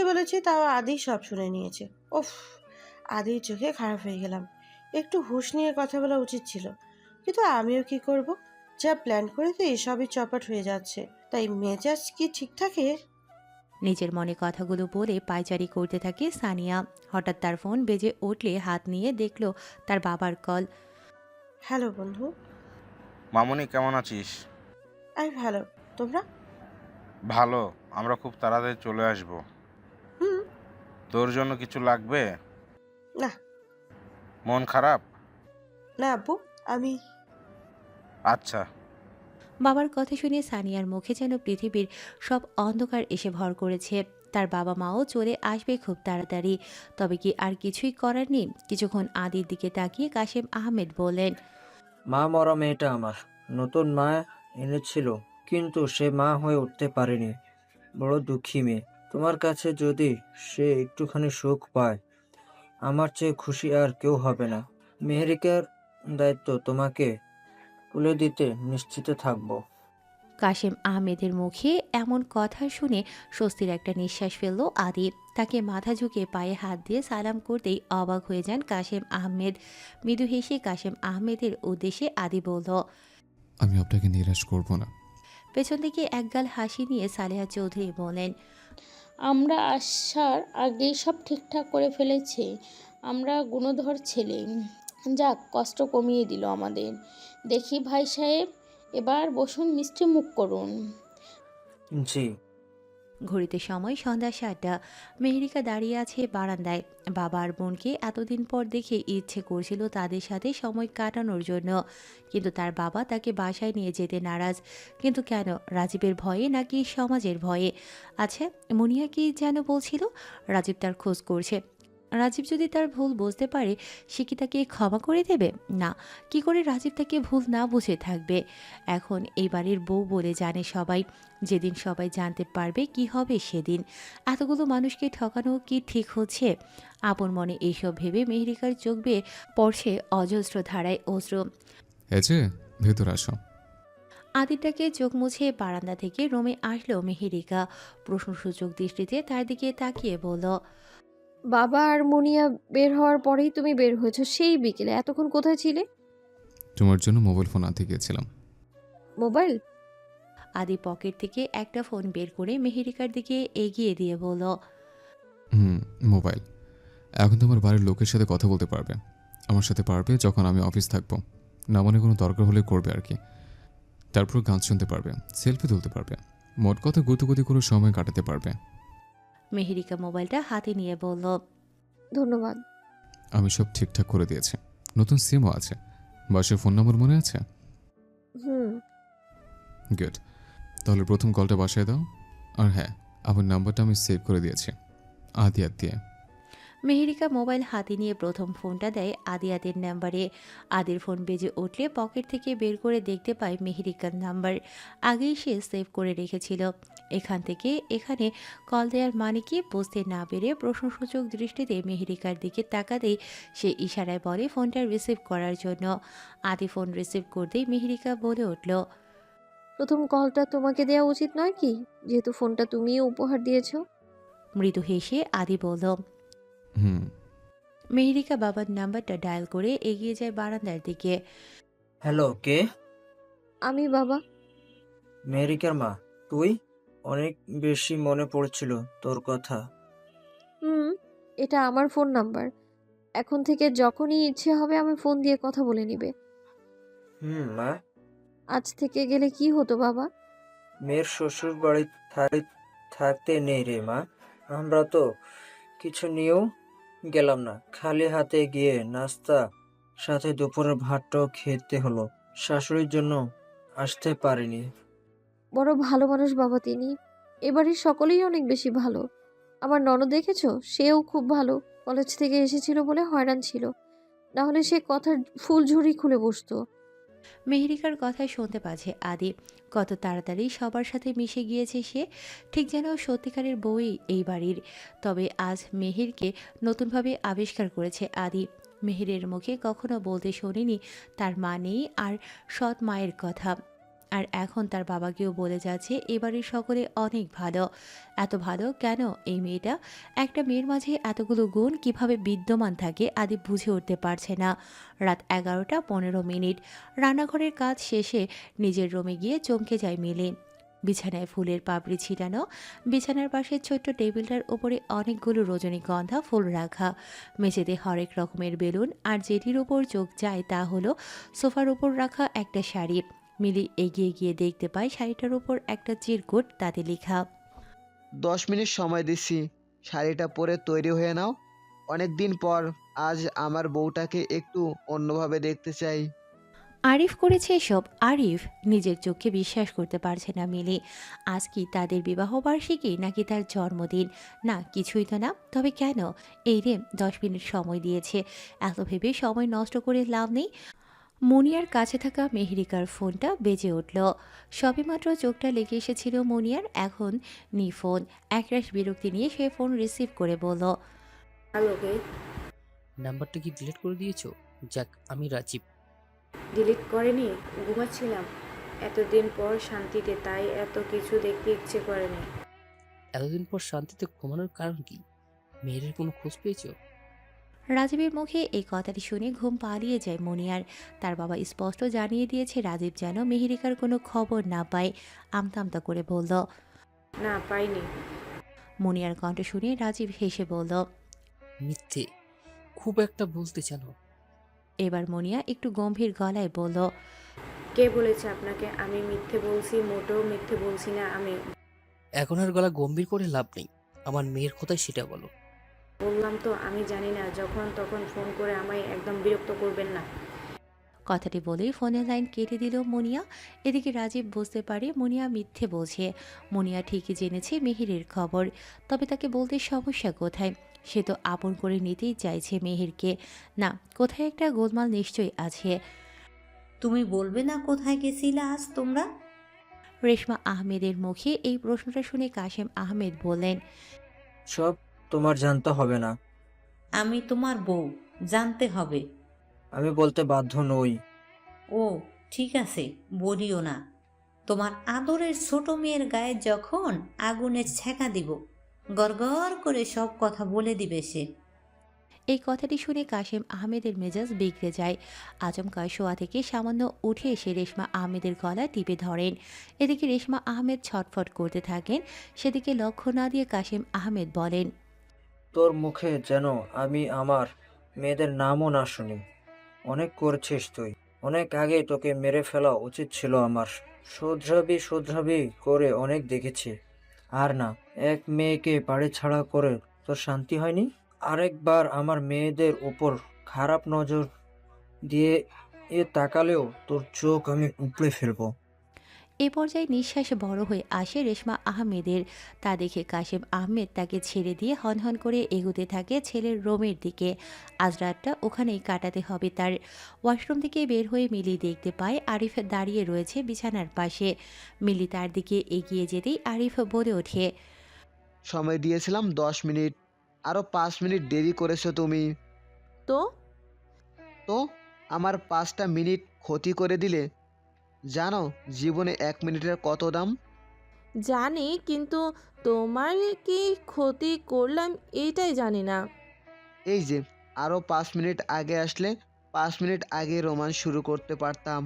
Speaker 6: বলেছি তাও আদি সব শুনে নিয়েছে। ওফ, আদির চোখে খারাপ হয়ে গেলাম। একটু হুঁশ নিয়ে কথা বলা উচিত ছিল, কিন্তু আমিও কি করব? যা প্ল্যান করেছি সবই চপাট হয়ে যাচ্ছে, তাই মেজাজ কি ঠিক থাকে?
Speaker 2: নিজের মনে কথাগুলো বলে পায়চারি করতে থাকে সানিয়া। হঠাৎ তার ফোন বেজে উঠলে হাত নিয়ে দেখল তার বাবার কল।
Speaker 6: হ্যালো বন্ধু।
Speaker 4: মামুনি কেমন আছিস?
Speaker 6: আমি ভালো, তোমরা?
Speaker 4: ভালো। আমরা খুব তাড়াতাড়ি চলে আসব।
Speaker 6: হুম।
Speaker 4: তোর জন্য কিছু লাগবে?
Speaker 6: না।
Speaker 4: মন খারাপ?
Speaker 6: না আব্বু, আমি
Speaker 4: আচ্ছা।
Speaker 2: বাবার কথা শুনে সানিয়ার মুখে যেন পৃথিবীর সব অন্ধকার এসে ভর করেছে। তার বাবা মাও চলে আসবে খুব তাড়াতাড়ি, তবে কি আর কিছুই করার নেই? কিছুক্ষণ আদির দিকে তাকিয়ে কাশেম আহমেদ বললেন,
Speaker 7: মা মরা মেয়েটা আমার নতুন মা এনেছিল, কিন্তু সে মা হয়ে উঠতে পারেনি। বড় দুঃখী মেয়ে। তোমার কাছে যদি সে একটুখানি সুখ পায়, আমার চেয়ে খুশি আর কেউ হবে না। মেহেরিকার দায়িত্ব তোমাকে তুলে দিতে নিশ্চিত থাকবো।
Speaker 2: কাশেম আহমেদের মুখে এমন কথা শুনে স্বস্তির একটা নিঃশ্বাস ফেলল আদি। তাকে মাথা ঝুঁকে পায়ে হাত দিয়ে সালাম করতেই অবাক হয়ে যান কাশেম আহমেদ। মৃদু হেসে কাশেম আহমেদের উদ্দেশ্যে আদি বলল,
Speaker 1: আমি আপনাকে নিরাশ করব না।
Speaker 2: পেছন থেকে একগাল হাসি নিয়ে সালেহা চৌধুরী বলেন,
Speaker 3: আমরা আসার আগে সব ঠিকঠাক করে ফেলেছে। আমরা গুণধর ছেলে। যাক, কষ্ট কমিয়ে দিল আমাদের। দেখি ভাই সাহেব, এবার বসুন, মিষ্টি মুখ করুন।
Speaker 7: জি।
Speaker 2: ঘড়িতে সময় সন্ধ্যা 7টা। মেহেরিকা দাঁড়িয়ে আছে বারান্দায়। বাবা আর বোনকে এতদিন পর দেখে ইচ্ছে করছিল তাদের সাথে সময় কাটানোর জন্য, কিন্তু তার বাবা তাকে বাসায় নিয়ে যেতে নারাজ। কিন্তু কেন? রাজীবের ভয়ে নাকি সমাজের ভয়ে? আচ্ছা, মুনিয়া কি যেন বলছিল রাজীব তার খোঁজ করছে। রাজীব যদি তার ভুল বুঝতে পারে, সে কি তাকে ক্ষমা করে দেবে? না। কি করে রাজীব তাকে ভুল না বুঝে থাকবে? এখন এই বাড়ির বউ বলে জানে সবাই। যেদিন সবাই জানতে পারবে কি হবে সেদিন। এতগুলো মানুষকে ঠকানো কি ঠিক হচ্ছে? আপন মনে এইসব ভেবে মেহেরিকার চোখ বেয়ে পড়ছে অজস্র ধারায় অশ্রু।
Speaker 1: এই যে, ভেতর আসো।
Speaker 2: আদিটাকে চোখ মুছে বারান্দা থেকে রুমে আসলো মেহেরিকা। প্রশ্নসূচক দৃষ্টিতে তার দিকে তাকিয়ে বলল,
Speaker 5: বাবা আর মুনিয়া বের হওয়ার পরেই তুমি বের হয়েছো? সেই বিকেলে এতক্ষণ কোথায় ছিলে?
Speaker 1: তোমার জন্য মোবাইল ফোন আনতে গিয়েছিলাম।
Speaker 5: মোবাইল?
Speaker 2: আদি পকেট থেকে একটা ফোন বের করে মেহেরিকার দিকে এগিয়ে দিয়ে বলল,
Speaker 1: মোবাইল। এখন তোমার বাড়ির লোকের সাথে কথা বলতে পারবে। আমার সাথে পারবে যখন আমি অফিস থাকবো। না মানে কোনো দরকার হলে করবে আর কি। তারপর গান শুনতে পারবে, সেলফি তুলতে পারবে, মোট কথা গুতুগুতি করে সময় কাটাতে পারবে।
Speaker 2: মেহেরিকা মোবাইলটা হাতে নিয়ে বলল,
Speaker 5: ধন্যবাদ।
Speaker 1: আমি সব ঠিকঠাক করে দিয়েছি। নতুন সিমও আছে। বাসার ফোন নম্বর মনে আছে?
Speaker 5: হুম।
Speaker 1: গুড। তাহলে প্রথম কলটা বাসায় দাও। আর হ্যাঁ, আমার নাম্বারটা আমি সেভ করে দিয়েছি, আদিয়াত দিয়ে।
Speaker 2: মেহেরিকা মোবাইল হাতে নিয়ে প্রথম ফোনটা দেয় আদিয়াতের নাম্বারে। আদির ফোন বেজে উঠলে পকেট থেকে বের করে দেখতে পায় মেহেরিকার নাম্বার। আগেই সে সেভ করে রেখেছিল। এখান থেকে এখানে কল দেওয়ার মানে কি বুঝতে না পেরে প্রশ্নসূচক দৃষ্টিতে মেহেরিকার দিকে তাকাতেই সে ইশারায় বলে ফোনটা রিসিভ করার জন্য। আদি ফোন রিসিভ করতেই মেহেরিকা বলে উঠল,
Speaker 5: প্রথম কলটা তোমাকে দেওয়া উচিত নয় কি, যেহেতু ফোনটা তুমিই উপহার দিয়েছো?
Speaker 2: মৃদু হেসে আদি বলল। মেহেরিকা বাবার নাম্বারটা ডায়াল করে এগিয়ে যায় বারান্দার দিকে।
Speaker 7: হ্যালো, কে?
Speaker 5: আমি বাবা।
Speaker 7: মেহেরিকার মা তুই? অনেক বেশি মনে পড়ছিল তোর কথা।
Speaker 5: এটা আমার ফোন নাম্বার। এখন থেকে যখনই ইচ্ছে হবে আমি ফোন দিয়ে কথা বলে নিবে।
Speaker 7: মা।
Speaker 5: আজ থেকে গেলে কি হতো বাবা?
Speaker 7: মেয়ের শ্বশুর বাড়ি থাকতে নেই রে মা। আমরা তো কিছু নিয়েও গেলাম না, খালি হাতে গিয়ে নাস্তা সাথে দুপুরের ভাতটাও খেতে হলো। শাশুড়ির জন্য আসতে পারিনি।
Speaker 5: বড় ভালো মানুষ বাবা তিনি। এবাড়ির সকলেই অনেক বেশি ভালো। আমার ননদ দেখেছো, সেও খুব ভালো। কলেজ থেকে এসেছিল বলে হয়রান ছিল, না হলে সে কথার ফুলঝুরি খুলে বসতো।
Speaker 2: মেহেরিকার কথা শুনতে পাচ্ছে আদি। কত তাড়াতাড়ি সবার সাথে মিশে গিয়েছে সে, ঠিক যেন সত্যিকারের বউই এই বাড়ির। তবে আজ মেহেরকে নতুনভাবে আবিষ্কার করেছে আদি। মেহেরের মুখে কখনো বলতে শোনেনি তার মা নেই আর সৎ মায়ের কথা। আর এখন তার বাবাকেও বলে যাচ্ছে এ বাড়ির সকলে অনেক ভালো। এত ভালো কেন এই মেয়েটা? একটা মেয়ের মাঝে এতগুলো গুণ কিভাবে বিদ্যমান থাকে আদি বুঝে উঠতে পারছে না। রাত 11:15। রান্নাঘরের কাজ শেষে নিজের রুমে গিয়ে চমকে যায় মিলি। বিছানায় ফুলের পাপড়ি ছিটানো, বিছানার পাশে ছোট্ট টেবিলটার উপরে অনেকগুলো রজনীগন্ধা ফুল রাখা, মেঝেতে হরেক রকমের বেলুন, আর যেটির উপর চোখ যায় তা হলো সোফার উপর রাখা একটা শাড়ি। মিলি এগিয়ে গিয়ে দেখতে পায় শাড়িটার উপর একটা চিরকুট, তাতে লেখা
Speaker 9: 10 মিনিট সময় দিচ্ছি, শাড়িটা পরে তৈরি হয়ে নাও। অনেক দিন পর আজ আমার বউটাকে একটু অন্যভাবে দেখতে চাই।
Speaker 2: আরিফ করেছে এসব? আরিফ? নিজের চোখে বিশ্বাস করতে পারছে না মিলি। আজ কি তাদের বিবাহ বার্ষিকী নাকি তার জন্মদিন? না, কিছুই তো না। তবে কেন? এই রে, 10 মিনিট সময় দিয়েছে, এত ভেবে সময় নষ্ট করে লাভ নেই। মুনিয়ার কাছে থাকা মেহেরিকার ফোনটা বেজে উঠল। সবেমাত্র চোখটা লেগে এসেছিল মুনিয়ার, এখন নি ফোন। একরাশ বিরক্তি নিয়ে সে ফোন রিসিভ করে বলল,
Speaker 8: হ্যালো কে?
Speaker 11: নাম্বারটা কি ডিলিট করে দিয়েছো? যাক, আমি রাজীব।
Speaker 8: ডিলিট করেনি, ঘুমাচ্ছিলাম এতদিন পর শান্তিতে, তাই এত কিছু দেখতে ইচ্ছে করেনি।
Speaker 11: এতদিন পর শান্তিতে ঘুমানোর কারণ কি? মেয়ের কোনো খোঁজ পেয়েছো?
Speaker 2: রাজীবের মুখে এই কথাটি শুনে ঘুম পালিয়ে যায় মুনিয়ার। তার বাবা স্পষ্ট জানিয়ে দিয়েছে রাজীব যেন মেহেরিকার কোনো খবর না পায়। আমতা আমতা করে বলল।
Speaker 8: না, পাইনি।
Speaker 2: মুনিয়ার কণ্ঠ শুনে রাজীব হেসে বলল,
Speaker 11: মিথ্যে খুব একটা বলতে জানো।
Speaker 2: এবার মুনিয়া একটু গম্ভীর গলায় বলল,
Speaker 8: কে বলেছে আপনাকে আমি মিথ্যে বলছি? মোটেও মিথ্যে বলছি না আমি।
Speaker 11: এখন আর গলা গম্ভীর করে লাভ নেই, আমার মেয়ের কোথায় সেটা বলো।
Speaker 8: বললাম তো আমি জানি না, যখন তখন ফোন করে আমায় একদম বিরক্ত করবেন না।
Speaker 2: কথাটি বলেই ফোনের লাইন কেটে দিল মুনিয়া। এদিকে রাজীব বুঝতে পারে মুনিয়া মিথ্যে বলছে। মুনিয়া ঠিকই জেনেছে মেহেরের খবর, তবে তাকে বলতে সমস্যা কোথায়? সে তো আপন করে নিতেই চাইছে মেহেরকে। না, কোথায় একটা গোলমাল নিশ্চয়ই আছে।
Speaker 12: তুমি বলবে না কোথায় গেছিলা আজ তোমরা?
Speaker 2: রেশমা আহমেদের মুখে এই প্রশ্নটা শুনে কাশেম আহমেদ বললেন,
Speaker 7: সব তোমার জানতে হবে না।
Speaker 12: আমি তোমার বউ, জানতে হবে।
Speaker 7: আমি বলতে বাধ্য নই।
Speaker 12: ও ঠিক আছে, বলিও না। তোমার আদরের ছোট মেয়ের গায়ে যখন আগুনের ছ্যাঁকা দিব, গড়গড় করে সব কথা বলে দিবে সে।
Speaker 2: এই কথাটি শুনে কাশেম আহমেদের মেজাজ বিগড়ে যায়। আচমকা শোয়া থেকে সামান্য উঠে এসে রেশমা আহমেদের গলা টিপে ধরেন। এদিকে রেশমা আহমেদ ছটফট করতে থাকেন। সেদিকে লক্ষ্য না দিয়ে কাশেম আহমেদ বলেন,
Speaker 7: তোর মুখে যেন আমি আমার মেয়েদের নামও না শুনি। অনেক করেছিস তুই, অনেক আগে তোকে মেরে ফেলা উচিত ছিল আমার। শোধরাবি শোধরাবি করে অনেক দেখেছি। আর না, এক মেয়েকে বাড়ি ছাড়া করে তোর শান্তি হয়নি? আরেকবার আমার মেয়েদের উপর খারাপ নজর দিয়ে তাকালেও তোর চোখ আমি উপড়ে ফেলবো।
Speaker 2: এ পর্যায়ে নিঃশ্বাস বড় হয়ে আসে রেশমা আহমেদের। তা দেখে কাশেম আহমেদ তাকে ছেড়ে দিয়ে হনহন করে এগোতে থাকে ছেলের রুমের দিকে। আজ রাতটা ওখানেই কাটাতে হবে তার। ওয়াশরুম থেকে বের হয়ে মিলি দেখতে পায় আরিফ দাঁড়িয়ে রয়েছে বিছানার পাশে। মিলি তার দিকে এগিয়ে যেতেই আরিফ বলে ওঠে,
Speaker 9: সময় দিয়েছিলাম 10 মিনিট, আরও 5 মিনিট দেরি করেছো তুমি।
Speaker 10: তো
Speaker 9: তো আমার 5টা মিনিট ক্ষতি করে দিলে। জানো জীবনে 1 মিনিটের কত দাম?
Speaker 10: জানি, কিন্তু তোমার কি ক্ষতি করলাম এইটাই জানি না।
Speaker 9: এই যে আরও 5 মিনিট আগে আসলে 5 মিনিট আগে রোমান্স শুরু করতে পারতাম।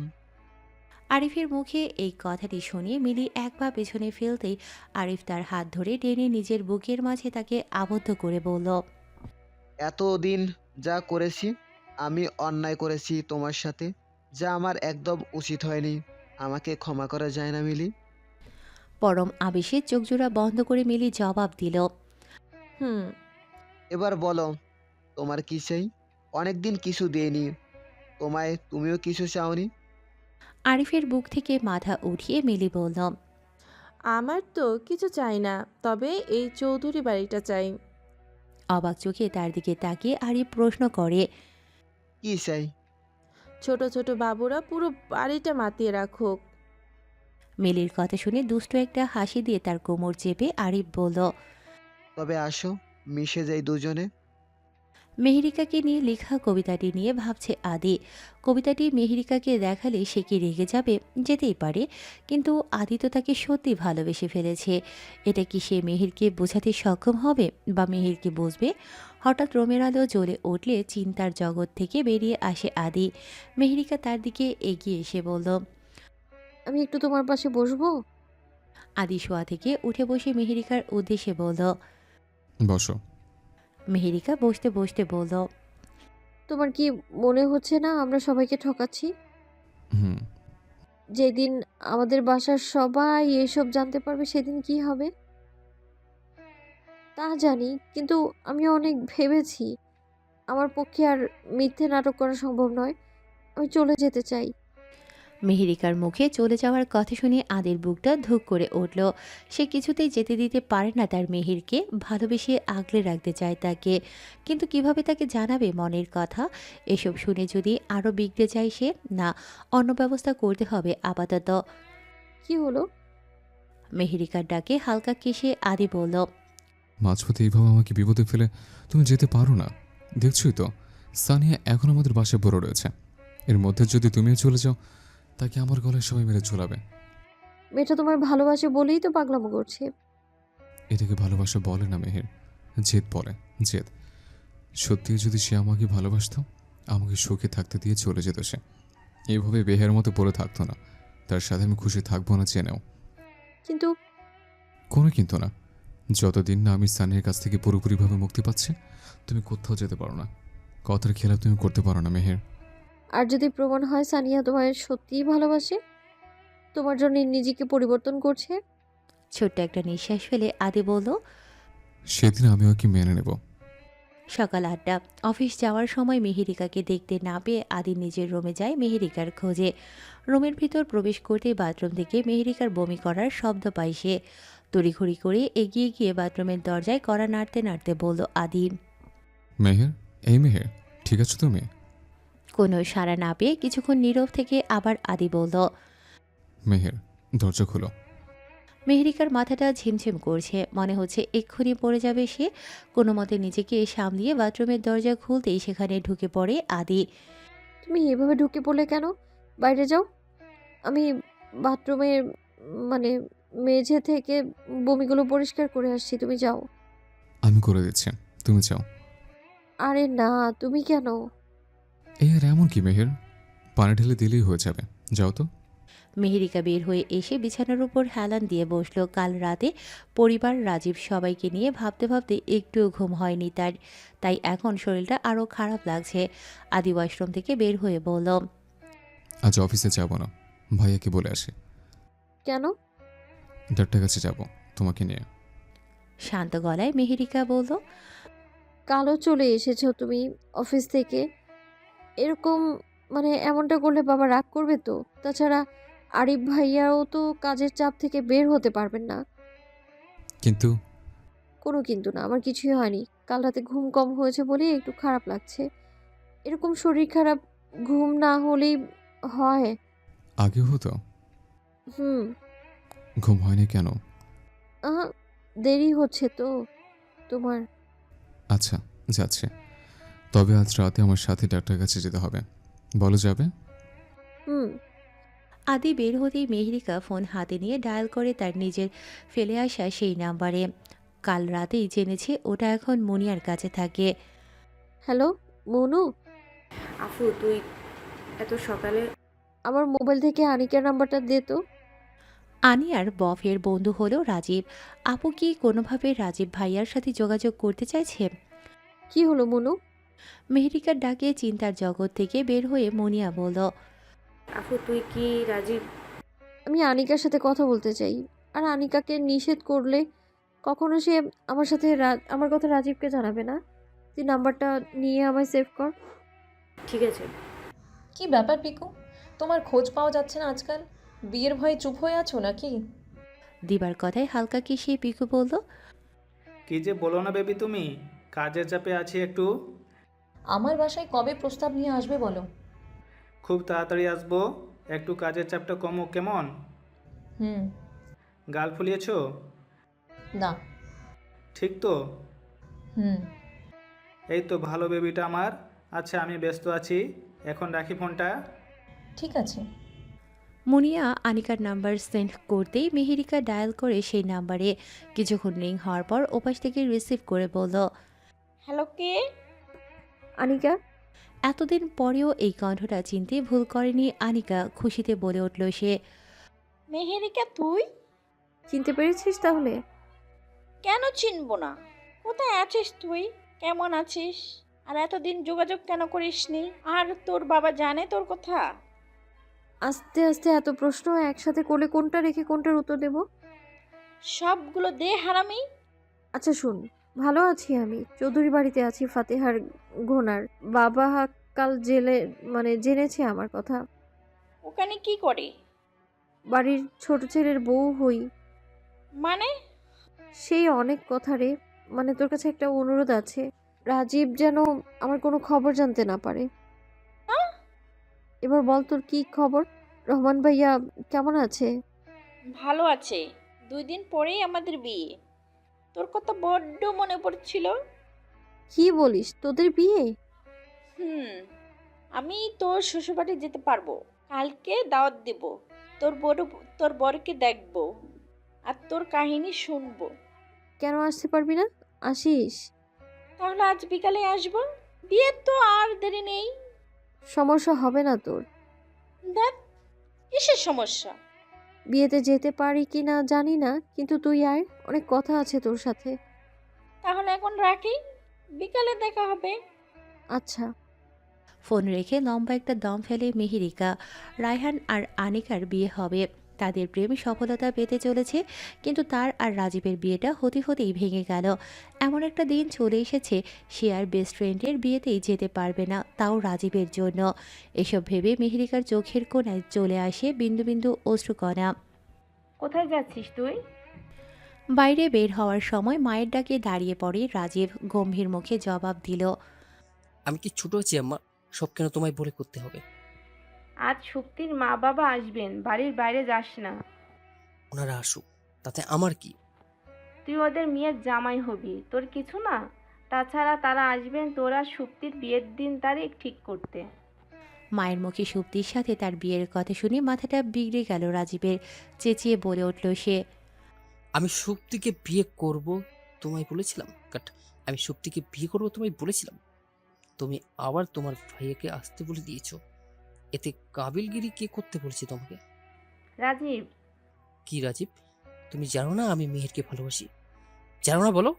Speaker 2: আরিফের মুখে এই কথাটি শুনে মিলি এক পা পেছনে ফেলতেই আরিফ তার হাত ধরে টেনে নিজের বুকের মাঝে তাকে আবদ্ধ করে বলল,
Speaker 9: এতদিন যা করেছি, আমি অন্যায় করেছি তোমার সাথে, যা আমার একদম উচিত হয়নি। আমাকে ক্ষমা করা যায় না মিলি?
Speaker 2: পরম আবেশে চোখজোড়া বন্ধ করে মিলি জবাব দিল,
Speaker 10: হুম।
Speaker 9: এবার বলো তোমার কি চাই? অনেকদিন কিছু দেয়নি তোমায়, তুমিও কিছু চাওনি।
Speaker 2: আরিফের বুক থেকে মাথা উঠিয়ে মিলি বলল,
Speaker 10: আমার তো কিছু চাই না, তবে এই চৌধুরী বাড়িটা চাই।
Speaker 2: অবাক চোখে তার দিকে তাকিয়ে আরিফ প্রশ্ন করে,
Speaker 9: কি চাই?
Speaker 10: ছোট ছোট বাবুরা পুরো বাড়িটা মাতিয়ে রাখুক।
Speaker 2: মিলির কথা শুনে দুষ্ট একটা হাসি দিয়ে তার কোমর চেপে আরিফ বলল,
Speaker 9: তবে আসো, মিশে যাই দুজনে।
Speaker 2: মেহেরিকাকে নিয়ে লেখা কবিতাটি নিয়ে ভাবছে আদি। কবিতাটি মেহেরিকাকে দেখালে সে কি রেগে যাবে? যেতেই পারে, কিন্তু আদি তো তাকে সত্যি ভালোবেসে ফেলেছে। এটা কি সে মেহেরকে বোঝাতে সক্ষম হবে, বা মেহের কি বুঝবে? হঠাৎ রোমের আলো জ্বলে উঠলে চিন্তার জগৎ থেকে বেরিয়ে আসে আদি। মেহেরিকা তার দিকে এগিয়ে এসে বলল,
Speaker 5: আমি একটু তোমার পাশে বসবো?
Speaker 2: আদি শোয়া থেকে উঠে বসে মেহেরিকার উদ্দেশ্যে বলল।
Speaker 1: বসো।
Speaker 2: মেহেরিকা বসতে বসতে বলল,
Speaker 5: তোমার কি মনে হচ্ছে না আমরা সবাইকে ঠকাচ্ছি?
Speaker 1: হুম।
Speaker 5: যেদিন আমাদের বাসার সবাই এসব জানতে পারবে সেদিন কি হবে? তা জানি, কিন্তু আমি অনেক ভেবেছি। আমার পক্ষে আর মিথ্যে নাটক করা সম্ভব নয়। আমি চলে যেতে চাই।
Speaker 2: মেহেরিকার মুখে চলে যাওয়ার কথা শুনে আদির বুকটা ধুক করে উঠল। সে কিছুতেই যেতে দিতে পারে না তার মেহেরকে, ভালোবেসে আগলে রাখতে চায় তাকে, কিন্তু কিভাবে তাকে জানাবে মনের কথা? এসব শুনে যদি আরও বিগড়ে যায় সে, না, অন্য ব্যবস্থা করতে হবে আপাতত।
Speaker 5: কি হলো?
Speaker 2: মেহেরিকার ডাকে হালকা কেশে আদি বলল,
Speaker 1: মাঝপথে এইভাবে আমাকে বিপদে ফেলে তুমি যেতে পারো না। দেখছই তো, সানিয়া এখন আমাদের বাসায় বড় রয়েছে। এর মধ্যে যদি তুমিও চলে যাও, তাকে আমার গলায় সবাই মেরে ঝোলাবে।
Speaker 5: মেয়েটা তোমার ভালোবাসে বলেই তো পাগলামো করছে।
Speaker 1: এটাকে ভালোবাসা বলে না মেহের, জেদ বলে, জেদ। সত্যি যদি সে আমাকে ভালোবাসতো, আমাকে সুখে থাকতে দিয়ে চলে যেত সে। এইভাবে বেহের মতো পড়ে থাকতো না। তার সাথে আমি খুশি থাকবো না জেনেও।
Speaker 5: কিন্তু
Speaker 1: কোনো কিন্তু না। যতদিন না আমি সানিয়ার কাছ থেকে পুরোপুরিভাবে মুক্তি পাচ্ছি, তুমি কোথাও যেতে পারো না। কথার খেলাপ তুমি করতে পারো না মেহের।
Speaker 5: আর যদি প্রমাণ হয় সানিয়া তোমায় সত্যিই ভালোবাসে, তোমার জন্য নিজেকে পরিবর্তন করছে?
Speaker 2: ছোট্ট একটা নিঃশ্বাস ফেলে আদি বলল,
Speaker 1: সেদিন আমি ওকে মেনে নেব।
Speaker 2: সকাল 8টা। অফিস যাওয়ার সময় মেহেরিকাকে দেখতে না পেয়ে আদি নিজের রুমে যায় মেহেরিকার খোঁজে। রুমের ভিতর প্রবেশ করতেই বাথরুম থেকে মেহেরিকার বমি করার শব্দ পায় সে। তড়িঘড়ি করে এগিয়ে গিয়ে বাথরুমের দরজায় কড়া নাড়তে নাড়তে বলল আদি।
Speaker 1: মেহের, এই মেহের, ঠিক আছো তুমি?
Speaker 2: কোনো সাড়া না পেয়ে কিছুক্ষণ নীরব থেকে আবার আদি বলল,
Speaker 1: মেহের, দরজা খোলো।
Speaker 2: মেহেরিকার মাথাটা ঝিমঝিম করছে, মনে হচ্ছে এক্ষুনি পড়ে যাবে সে। কোনো মতে নিজেকে সামলিয়ে বাথরুমের দরজা খুলতেই সেখানে ঢুকে পড়ে আদি।
Speaker 5: তুমি এভাবে ঢুকে পড়লে কেন? বাইরে যাও। আমি বাথরুমের মানে মেঝে থেকে বমিগুলো পরিষ্কার করে আসছি, তুমি যাও।
Speaker 1: আমি করে দিচ্ছি, তুমি যাও।
Speaker 5: আরে না, তুমি কেন?
Speaker 1: এই আর এমন কি মেহের, পানি ঢেলে দিলেই হয়ে যাবে, যাও তো।
Speaker 2: মেহেরিকা বের হয়ে এসে বিছানার উপর হেলান দিয়ে বসলো। কাল রাতে পরিবার, রাজীব সবাইকে নিয়ে ভাবতে ভাবতে একটুও ঘুম হয়নি তার, তাই এখন শরীরটা আরও খারাপ লাগছে। আদি ওয়াশরুম থেকে বের হয়ে বলল,
Speaker 1: আজ অফিসে যাব না, ভাইয়াকে বলে আসি।
Speaker 5: কেন?
Speaker 1: ডাক্তার কাছে যাব তোমাকে নিয়ে।
Speaker 5: শান্ত গলায় মেহেরিকা বলল, কালও চলে এসেছো তুমি অফিস থেকে। এরকম এমনটা করলে বাবা রাগ করবে তো। তাছাড়া আরিফ ভাইয়াও তো কাজের চাপ থেকে বের হতে পারবেন না।
Speaker 1: কিন্তু
Speaker 5: কোনো কিন্তু না, আমার কিছুই হয়নি। কাল রাতে ঘুম কম হয়েছে বলেই একটু খারাপ লাগছে। এরকম শরীর খারাপ ঘুম না হলেই হয়।
Speaker 1: আগে হতো?
Speaker 5: হুম।
Speaker 1: ঘুম হয়নি কেন?
Speaker 5: দেরি হচ্ছে তো তোমার।
Speaker 1: আচ্ছা, যাচ্ছে। তবে আজ রাতে আমার সাথে ডাক্তার কাছে যেতে হবে, বলো যাবে?
Speaker 5: হুম।
Speaker 2: আদি বের হতেই মেহেরিকা ফোন হাতে নিয়ে ডায়াল করে তার নিজের ফেলে আসা সেই নাম্বারে। কাল রাতেই জেনেছে ওটা এখন মুনিয়ার কাছে থাকে।
Speaker 5: হ্যালো মনু।
Speaker 8: আফু, তুই এত সকালে?
Speaker 5: আমার মোবাইল থেকে আনিকার নাম্বারটা দে তো।
Speaker 2: আনিয়ার বফের বন্ধু হলো রাজীব। আপু কি কোনোভাবে রাজীব ভাইয়ার সাথে যোগাযোগ করতে চাইছে?
Speaker 5: কি হলো মনু?
Speaker 2: মেহেরিকার ডাকে চিন্তার জগৎ থেকে বের হয়ে মুনিয়া বলল,
Speaker 8: আফু, তুই কি রাজীব?
Speaker 5: আমি আনিকার সাথে কথা বলতে চাই। আর আনিকাকে নিষেধ করলে কখনো সে আমার সাথে আমার কথা রাজীবকে জানাবে না। তুই নাম্বারটা নিয়ে আমায় সেভ কর।
Speaker 8: ঠিক আছে।
Speaker 14: কি ব্যাপার পিকু, তোমার খোঁজ পাওয়া যাচ্ছে না আজকাল? বিয়ের ভয়ে চুপ হয়ে আছো নাকি?
Speaker 2: দিবার কথায় হালকা কেশে পিকু বলল,
Speaker 15: কি যে বলো না বেবি, তুমি কাজের চাপে আছি একটু।
Speaker 14: আমার বাসায় কবে প্রস্তাব নিয়ে আসবে বলো?
Speaker 15: খুব তাড়াতাড়ি আসবো, একটু কাজের চাপটা কমো কেমন?
Speaker 14: হুম।
Speaker 15: গাল ফুলিয়েছো?
Speaker 14: না।
Speaker 15: ঠিক তো?
Speaker 14: হুম।
Speaker 15: এই তো ভালো বেবিটা আমার। আচ্ছা আমি ব্যস্ত আছি, এখন রাখি ফোনটা।
Speaker 14: ঠিক আছে।
Speaker 2: মুনিয়া আনিকার নাম্বার সেন্ড করতেই মেহেরিকা ডায়াল করে সেই নাম্বারে। কিছুক্ষণ রিং হওয়ার পর ওপাশ থেকে রিসিভ করে বলল,
Speaker 3: হ্যালো, কে?
Speaker 5: আনিকা।
Speaker 2: এতদিন পরেও এই কণ্ঠটা চিনতে ভুল করেনি আনিকা। খুশিতে বলে উঠল সে।
Speaker 3: মেহেরিকা, তুই?
Speaker 5: চিনতে পেরেছিস তাহলে?
Speaker 3: কেন চিনবো না? কোথায় আছিস তুই? কেমন আছিস? আর এতদিন যোগাযোগ কেন করিসনি? আর তোর বাবা জানে তোর কথা?
Speaker 5: আস্তে আস্তে এত প্রশ্ন একসাথে করলে কোনটা রেখে কোনটার উত্তর দেব?
Speaker 3: সবগুলো দে হারামি।
Speaker 5: আচ্ছা শুন, ভালো আছি আমি। চৌধুরী বাড়িতে আছি ফাতেহার ঘোনার। বাবা কাল জেলে জেনেছে আমার কথা।
Speaker 3: ওখানে কি করে?
Speaker 5: বাড়ির ছোট ছেলের বউ হই।
Speaker 3: মানে?
Speaker 5: সেই অনেক কথা রে। তোর কাছে একটা অনুরোধ আছে। রাজীব যেন আমার কোনো খবর জানতে না পারে। এবার বল তোর কি খবর? রহমান ভাইয়া কেমন আছে?
Speaker 3: ভালো আছে। 2 দিন পরেই আমাদের বিয়ে। তোর কথা বড্ড মনে পড়ছিল।
Speaker 5: কি বলিস, তোদের বিয়ে?
Speaker 3: আমি তোর শ্বশুরবাড়ি যেতে পারবো। কালকে দাওয়াত দেব। তোর বরকে দেখবো আর তোর কাহিনী শুনবো।
Speaker 5: কেন আসতে পারবি না? আসিস।
Speaker 3: তাহলে আজ বিকালে আসবো। বিয়ের তো আর দেরি নেই।
Speaker 5: সমস্যা হবে না তোর?
Speaker 3: দেখ, কিসের সমস্যা?
Speaker 5: বিয়েতে যেতে পারি কি না জানি না, কিন্তু তুই আয়, অনেক কথা আছে তোর সাথে।
Speaker 3: তাহলে এখন রাখি, বিকালে দেখা হবে।
Speaker 5: আচ্ছা।
Speaker 2: ফোন রেখে লম্বা একটা দম ফেলে মেহেরিকা। রায়হান আর আনিকার বিয়ে হবে। তাদের প্রেম সফলতা পেতে চলেছে, কিন্তু তার আর রাজীবের বিয়েটা হতে হতেই ভেঙে গেল। এমন একটা দিন চলে এসেছে, সে আর বেস্ট ফ্রেন্ডের বিয়েতেই যেতে পারবে না, তাও রাজীবের জন্য। এসব ভেবে মেহেরিকার চোখের কোণায় চলে আসে বিন্দু বিন্দু অশ্রুকণা।
Speaker 8: কোথায় যাচ্ছিস তুই?
Speaker 2: বাইরে বের হওয়ার সময় মায়ের ডাকে দাঁড়িয়ে পড়ে রাজীব। গম্ভীর মুখে জবাব দিল,
Speaker 11: আমি কি ছোট আছি আম্মা? সব কেন তোমায় বলে করতে হবে?
Speaker 8: আজ সুপ্তির মা বাবা আসবেন, বাড়ির বাইরে যাস না।
Speaker 11: ওনারা আসুক, তাতে আমার কি?
Speaker 8: তুই ওদের মেয়ের জামাই হবি, তোর কিছু না। তাছাড়া তারা আসবেন তোরা সুপ্তির বিয়ের দিন তারিখ ঠিক করতে।
Speaker 2: মায়ের মুখে সুপ্তির সাথে তার বিয়ের কথা শুনে মাথাটা বিগড়ে গেল রাজীবের। চেঁচিয়ে বলে উঠল সে,
Speaker 11: আমি সুপ্তিকে বিয়ে করব তোমায় বলেছিলাম? আমি সুপ্তিকে বিয়ে করব তোমায় বলেছিলাম? তুমি আবার তোমার ভাইয়াকে আসতে বলে দিয়েছো। এতে কাবিলগিরি কে করতে বলেছে তোমাকে?
Speaker 8: রাজীব।
Speaker 11: কি রাজীব? তুমি জানো না আমি মেহেরকে ভালোবাসি? জানো না? বলো।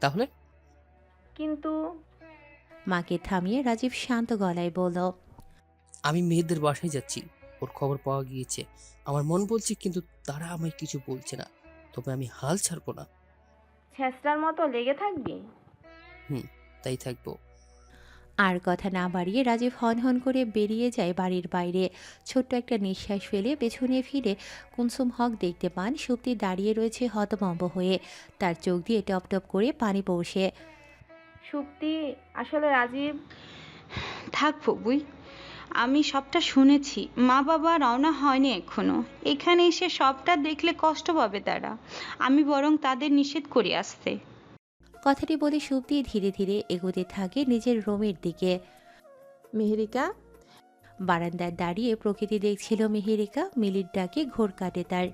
Speaker 11: তাহলে?
Speaker 8: কিন্তু
Speaker 2: মাকে থামিয়ে রাজীব শান্ত গলায় বলল,
Speaker 11: আমি মেয়েদের বাসায় যাচ্ছি, ওর খবর পাওয়া গিয়েছে। আমার মন বলছে, কিন্তু তারা আমায় কিছু বলছে না। তবে আমি হাল ছাড়বো না।
Speaker 8: ছেঁচড়ার মতো লেগে থাকবি?
Speaker 11: তাই থাকবো।
Speaker 2: আর কথা না বাড়িয়ে রাজীব হন হন করে বেরিয়ে যায় বাড়ির বাইরে। ছোট্ট একটা নিঃশ্বাস ফেলে পেছনে ফিরে কুনসুম হক দেখতে পান সুপ্তি দাঁড়িয়ে রয়েছে হতভম্ব হয়ে। তার চোখ দিয়ে টপ টপ করে পানি পড়ছে।
Speaker 8: সুপ্তি, আসলে রাজীব।
Speaker 16: থাক ফুবুই, আমি সবটা শুনেছি। মা বাবা রওনা হয়নি এখনো। এখানে এসে সবটা দেখলে কষ্ট পাবে তারা। আমি বরং তাদের নিষেধ করি আসতে।
Speaker 2: কথাটি বলে সুপ্তি ধীরে ধীরে এগোতে থাকে নিজের রুমের দিকে।
Speaker 10: মেহেরিকা।
Speaker 2: বারান্দায় দাঁড়িয়ে প্রকৃতি দেখছিল মেহেরিকা। মিলির ডাকে ঘোর কাটে তার।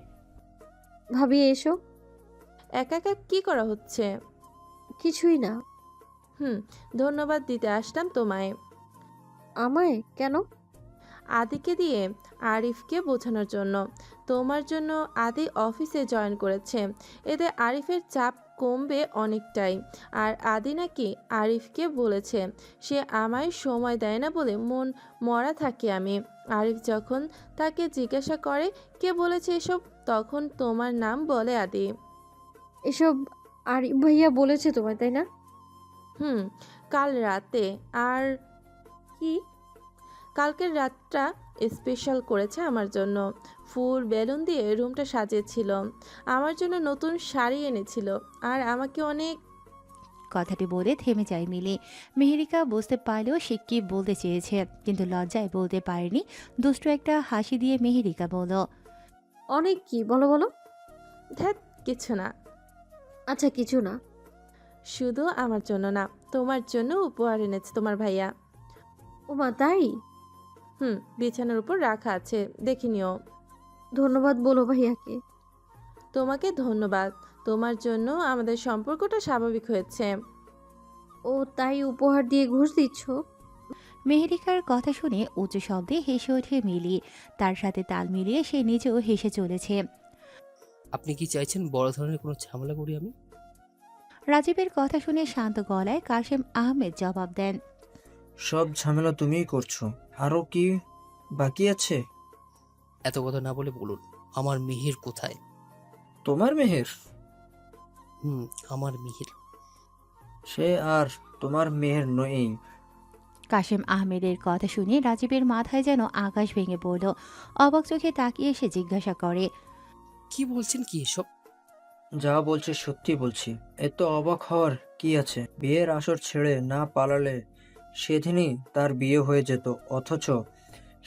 Speaker 5: ভাবি এসো।
Speaker 10: একা একা কি করা হচ্ছে?
Speaker 5: কিছুই না।
Speaker 10: ধন্যবাদ দিতে আসলাম তোমায়।
Speaker 5: আমায় কেন?
Speaker 10: আদিকে দিয়ে আরিফকে বোঝানোর জন্য। তোমার জন্য আদি অফিসে জয়েন করেছে, এতে আরিফের চাপ কমবে অনেকটাই। আর আদি নাকি আরিফকে বলেছে সে আমায় সময় দেয় না বলে মন মরা থাকি আমি। আরিফ যখন তাকে জিজ্ঞাসা করে কে বলেছে এসব, তখন তোমার নাম বলে আদি।
Speaker 5: এসব আরিফ ভাইয়া বলেছে তোমায়, তাই না?
Speaker 10: কাল রাতে। আর
Speaker 5: কি?
Speaker 10: কালকের রাতটা স্পেশাল করেছে আমার জন্য। ফুল বেলুন দিয়ে রুমটা সাজিয়েছিল, আমার জন্য নতুন শাড়ি এনেছিল, আর আমাকে অনেক
Speaker 2: কথাটি বলে থেমে যায় মিলি। মেহেরিকা বুঝতে পারলেও সে কি বলতে চেয়েছে, কিন্তু লজ্জায় বলতে পারেনি। দুষ্টু একটা হাসি দিয়ে মেহেরিকা বলল,
Speaker 5: অনেক কি, বলো বলো।
Speaker 10: ধ্যাত, কিছু না।
Speaker 5: আচ্ছা কিছু না।
Speaker 10: শুধু আমার জন্য না, তোমার জন্য উপহার এনেছে তোমার ভাইয়া।
Speaker 5: ওমা তাই?
Speaker 10: বিছানার উপর রাখা আছে, দেখে নিও।
Speaker 5: ধন্যবাদ বলো ভাইয়াকে।
Speaker 10: তোমাকে ধন্যবাদ। তোমার জন্য আমাদের সম্পর্কটা স্বাভাবিক হয়েছে।
Speaker 5: ও তাই উপহার দিয়ে ঘুষ দিচ্ছ?
Speaker 2: মেহেরিকার কথা শুনে উচ্চ শব্দে হেসে ওঠে মিলি। তার সাথে তাল মিলিয়ে সে নিজেও হেসে চলেছে।
Speaker 11: আপনি কি চাইছেন বড় ধরনের কোনো ঝামেলা করি আমি?
Speaker 2: রাজীবের কথা শুনে শান্ত গলায় কাশেম আহমেদ জবাব দেন,
Speaker 7: সব ঝামেলা তুমিই করছো, আরো কি বাকি আছে?
Speaker 11: এত কথা না বলে বলুন, আমার মিহির কোথায়?
Speaker 7: তোমার মেহের?
Speaker 11: আমার মিহির।
Speaker 7: সে আর তোমার মেহের নেই।
Speaker 2: কাশেম আহমেদের কথা শুনে রাজীবের মাথায় যেন আকাশ ভেঙে পড়ল। অবাক চোখে তাকিয়ে এসে জিজ্ঞাসা করে,
Speaker 11: কি বলছেন কি এসব?
Speaker 7: যা বলছি সত্যি বলছি, এত অবাক হওয়ার কি আছে? বিয়ের আসর ছেড়ে না পালালে সেদিনই তার বিয়ে হয়ে যেত, অথচ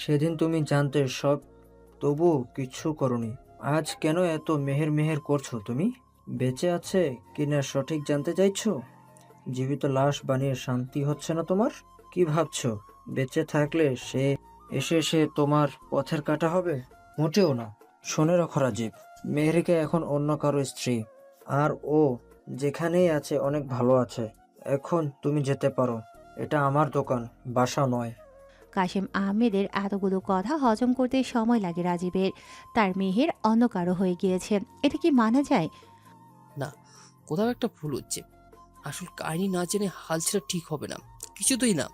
Speaker 7: সেদিন তুমি জানতে সব, তবু কিছু করনি। আজ কেন এত মেহের মেহের করছো? তুমি বেঁচে আছে কিনা সঠিক জানতে চাইছো? জীবিত লাশ বানিয়ে শান্তি হচ্ছে না তোমার? কি ভাবছো বেঁচে থাকলে সে এসে এসে তোমার পথের কাটা হবে? মোটেও না। শুনে রাখো রাজীব, মেহেরিকা এখন অন্য কারো স্ত্রী, আর ও যেখানেই আছে অনেক ভালো আছে। এখন তুমি যেতে পারো, এটা আমার দোকান, বাসা নয়।
Speaker 2: কাশেম আহমেদের এতগুলো কথা হজম করতে সময় লাগে রাজীবের। তার মেহের অন্য কারো হয়ে গিয়েছে, এটা কি মানা যায়?
Speaker 11: না, কোথাও একটা ভুল হচ্ছে। আসল কাহিনী না জেনে হাল ছেড়া ঠিক হবে না, কিছুতেই না।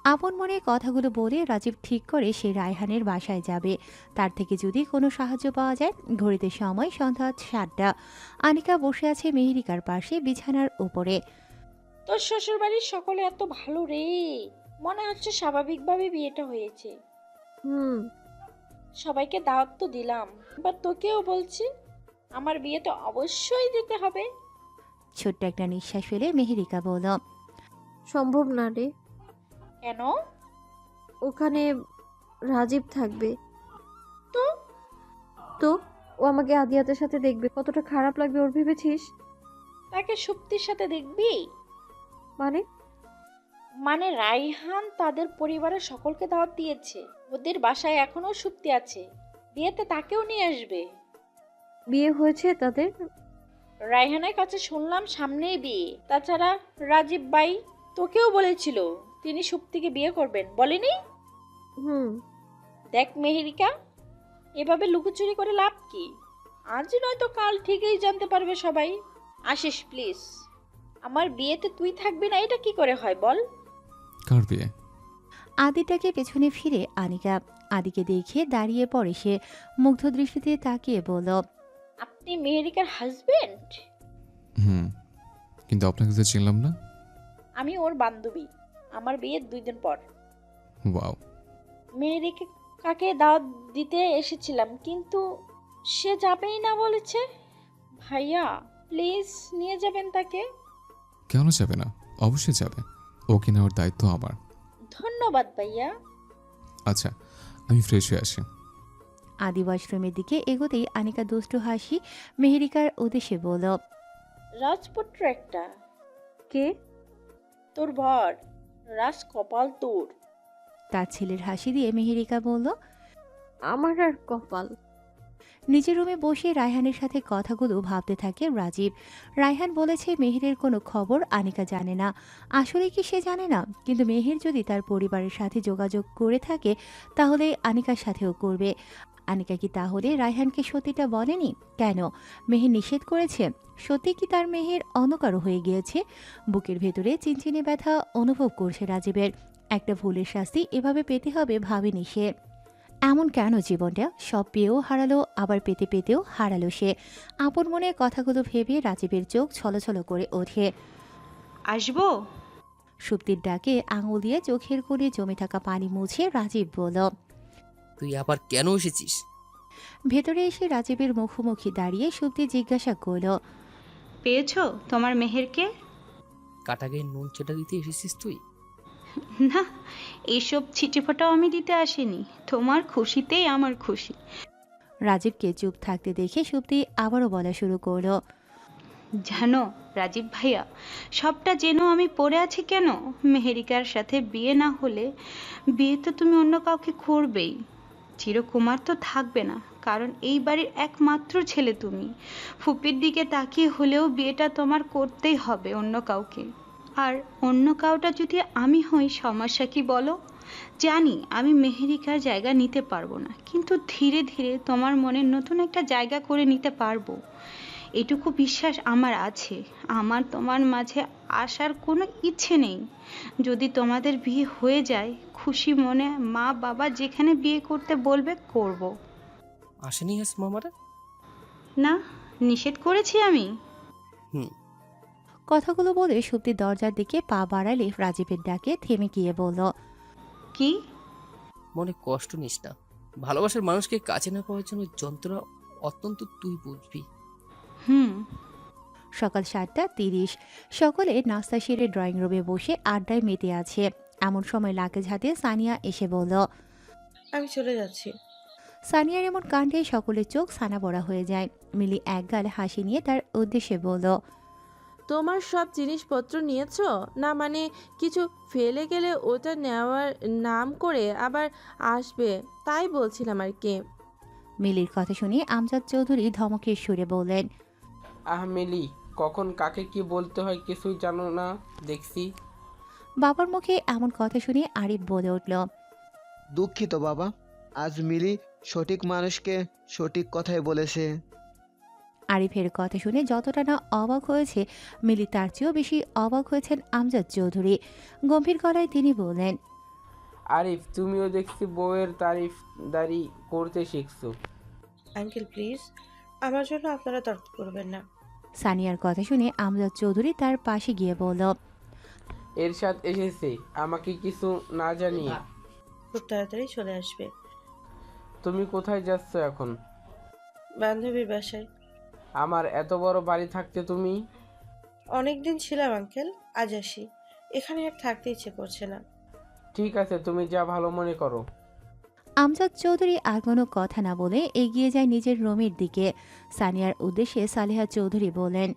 Speaker 2: আপন মনে কথাগুলো বলে রাজীব ঠিক করে সে রায়হানের বাসায় যাবে। তার থেকে যদি কোনো সাহায্য পাওয়া যায়। ঘড়িতে সময় সন্ধ্যা 7টা। আনিকা বসে আছে মেহেরিকার পাশে বিছানার উপরে।
Speaker 8: তোর শ্বশুরবাড়ির সকলে এত ভালো রে, মনে হচ্ছে স্বাভাবিকভাবে বিয়েটা হয়েছে। সবাইকে দাওয়াত তো দিলাম, এবার তোকেও বলছি, আমার বিয়ে তো অবশ্যই দিতে হবে।
Speaker 2: ছোট্ট একটা নিঃশ্বাস ফেলে মেহেরিকা বলল,
Speaker 5: সম্ভব না রে।
Speaker 8: কেন?
Speaker 5: ওখানে রাজীব থাকবে।
Speaker 8: তো
Speaker 5: তো ও আমাকে আদিয়াতের সাথে দেখবে, কতটা খারাপ লাগবে ওর ভেবেছিস?
Speaker 8: তাকে সুপ্তির সাথে দেখবি? মানে রাইহান তাদের পরিবারের সকলকে দাওয়াত দিয়েছে, ওদের বাসায় এখনো সুপ্তি আছে, বিয়েতে তাকেও নিয়ে আসবে।
Speaker 5: বিয়ে হয়েছে তাদের?
Speaker 8: রাইহানের কাছে শুনলাম সামনেই বিয়ে। তাছাড়া রাজীব ভাই তোকেও বলেছিল তিনি সুপ্তিকে বিয়ে করবেন, বলেনি? দেখ মেহেরিকা, এভাবে লুকোচুরি করে লাভ কি? আজ নয়তো কাল ঠিকই জানতে পারবে সবাই। আসিস প্লিজ, আমার বিয়েতে তুই থাকবি না, এটা কি করে হয় বল?
Speaker 1: কার বিয়ে?
Speaker 2: আদিটাকে পেছনে ফিরে আনিকা। আদিকে দেখে দাঁড়িয়ে পড়ে সে মুগ্ধ দৃষ্টিতে তাকিয়ে বলল,
Speaker 8: আপনি মেহেরিকার হাজবেন্ড?
Speaker 1: কিন্তু আপনাকে তো চিনলাম না।
Speaker 8: আমি ওর বান্ধবী, আমার বিয়ের 2 দিন পর।
Speaker 1: ওয়াও।
Speaker 8: মেহেরিকাকে দাওয়াত দিতে এসেছিলাম, কিন্তু সে যাবেই না বলেছে। ভাইয়া প্লিজ নিয়ে যাবেন তাকে।
Speaker 1: কেন যাবে না? অবশ্যই যাবে, ওকে নেওয়ার দায়িত্ব আমার।
Speaker 8: ধন্যবাদ ভাইয়া।
Speaker 1: আচ্ছা, আমি ফ্রেশ হয়ে আসি।
Speaker 2: আদি ওয়াশরুমের দিকে এগোতেই আনিকা দুষ্টু হাসি মেহেরিকার উদ্দেশ্যে বলল,
Speaker 8: রাজপুত্র একটা।
Speaker 5: কে?
Speaker 8: তোর বর, রাজ কপাল তোর।
Speaker 2: তার ছেলের হাসি দিয়ে মেহেরিকা বলল,
Speaker 5: আমার আর কপাল।
Speaker 2: নিজের রুমে বসে রায়হানের সাথে কথাগুলো ভাবতে থাকে রাজীব। রায়হান বলেছে মেহেরের কোনো খবর আনিকা জানে না। আসলে কি সে জানে না? কিন্তু মেহের যদি তার পরিবারের সাথে যোগাযোগ করে থাকে তাহলে আনিকার সাথেও করবে। আনিকা কি তাহলে রায়হানকে সত্যিটা বলেনি? কেন মেহের নিষেধ করেছে? সত্যি কি তার মেহের অন্য কারো হয়ে গিয়েছে? বুকের ভেতরে চিনচিনে ব্যথা অনুভব করছে রাজীবের। একটা ভুলের শাস্তি এভাবে পেতে হবে ভাবেনি সে। এমন কেন জীবনটা? সব পেয়েও হারালো, আবার পেতে পেতেও হারালো সে। আপন মনে কথাগুলো ভেবে রাজীবের চোখ ছলছল করে ওঠে।
Speaker 16: আসবো?
Speaker 2: সুপ্তির ডাকে আঙুল দিয়ে চোখের কোণে জমে থাকা পানি মুছে রাজীব বলল,
Speaker 11: তুই আবার কেন এসেছিস?
Speaker 2: ভেতরে এসে রাজীবের মুখোমুখি দাঁড়িয়ে সুপ্তি জিজ্ঞাসা করল,
Speaker 16: পেয়েছো তোমার মেহেরকে?
Speaker 11: কাটা গায়ে নুন চেটা দিতে এসেছিস তুই?
Speaker 16: না, এইসব ছিটেফোঁটাও আমি দিতে আসিনি। তোমার খুশিতেই আমার খুশি।
Speaker 2: রাজীবকে চুপ থাকতে দেখে সুপ্তি আবারও বলা শুরু করলো।
Speaker 16: জানো রাজীব ভাইয়া, সবটা যেন আমি পড়ে আছি কেন? মেহেরিকার সাথে বিয়ে না হলে বিয়ে তো তুমি অন্য কাউকে করবেই। চিরকুমার তো থাকবে না, কারণ এই বাড়ির একমাত্র ছেলে তুমি। ফুপির দিকে তাকিয়ে হলেও বিয়েটা তোমার করতেই হবে অন্য কাউকে। আর অন্য কাউটা যদি আমি হই, সমস্যা কি বলো? জানি আমি মেহেরিকার জায়গা নিতে পারবো না, কিন্তু ধীরে ধীরে তোমার মনে নতুন একটা জায়গা করে নিতে পারবো। এটুকু বিশ্বাস আমার আছে। আমার তোমার মাঝে আসার কোনো ইচ্ছে নেই। যদি তোমাদের বিয়ে হয়ে যায়, খুশি মনে মা বাবা যেখানে বিয়ে করতে বলবে করব।
Speaker 11: আসেনি আজ মামারা?
Speaker 16: না, নিষেধ করেছি আমি?
Speaker 11: হুম।
Speaker 2: কথাগুলো বলে সুপ্তি দরজার দিকে পা বাড়ালে রাজীবের ডাকে থেমে গিয়ে বলল।
Speaker 16: কি?
Speaker 11: মনে কষ্ট নিস না। ভালোবাসার মানুষকে কাছে না পাওয়ার জন্য যন্ত্রণা অত্যন্ত তুই বুঝবি।
Speaker 16: হুম।
Speaker 2: সকাল 7:30। সকলে নাস্তা সেরে ড্রয়িং রুমে বসে আড্ডায় মেতে আছে। এমন সময় লাগেজ হাতে সানিয়া এসে বলল।
Speaker 6: আমি চলে যাচ্ছি।
Speaker 2: সানিয়ার এমন কাণ্ডে সকলের চোখ ছানা বড়া হয়ে যায়। মিলি একগাল হাসি নিয়ে তার উদ্দেশ্যে বলল।
Speaker 10: তোমার সব জিনিসপত্র নিয়েছো না? মানে কিছু ফেলে গেলে ওটা নেওয়ার নাম করে আবার আসবে, তাই বলছিলাম আর কি।
Speaker 2: মিলির কথা শুনে আমজাদ চৌধুরী ধমকের সুরে বললেন।
Speaker 13: মিলি, কখন কাকে কি বলতে হয় কিছুই জানো না দেখছি।
Speaker 2: বাবার মুখে এমন কথা শুনে আরিফ বলে উঠল।
Speaker 9: দুঃখিত বাবা, আজ মিলি সঠিক মানুষকে সঠিক কথাই বলেছে।
Speaker 2: আরিফের কথা শুনে যতটা না অবাক হয়েছে মিলি, তার চেয়েও বেশি অবাক হয়েছেন আমজাদ চৌধুরী। গম্ভীর গলায় তিনি বললেন।
Speaker 13: আরিফ, তুমিও দেখছি বউয়ের তারিফদারি করতে শিখছো।
Speaker 6: আঙ্কেল প্লিজ, আমার জন্য আপনারা তর্ক করবেন না।
Speaker 2: সানিয়ার কথা শুনে আমজাদ চৌধুরী তার পাশে গিয়ে বলল।
Speaker 13: এরশাদ এসেছে আমাকে কিছু না জানিয়ে।
Speaker 6: খুব তাড়াতাড়ি চলে আসবে।
Speaker 13: তুমি কোথায় যাচ্ছ এখন?
Speaker 6: বান্ধবীর বাসায়।
Speaker 13: আমার এত বড় বাড়ি থাকতে তুমি?
Speaker 6: অনেকদিন ছিলাম আঙ্কেল, আজ আসি। এখানে আর থাকতে ইচ্ছে করছে না।
Speaker 13: ঠিক আছে, তুমি যা ভালো মনে করো।
Speaker 2: আমজাদ চৌধুরী আর কোনো কথা না বলে এগিয়ে যায় নিজের রুমের দিকে। সানিয়ার উদ্দেশ্যে সালেহা চৌধুরী বলেন।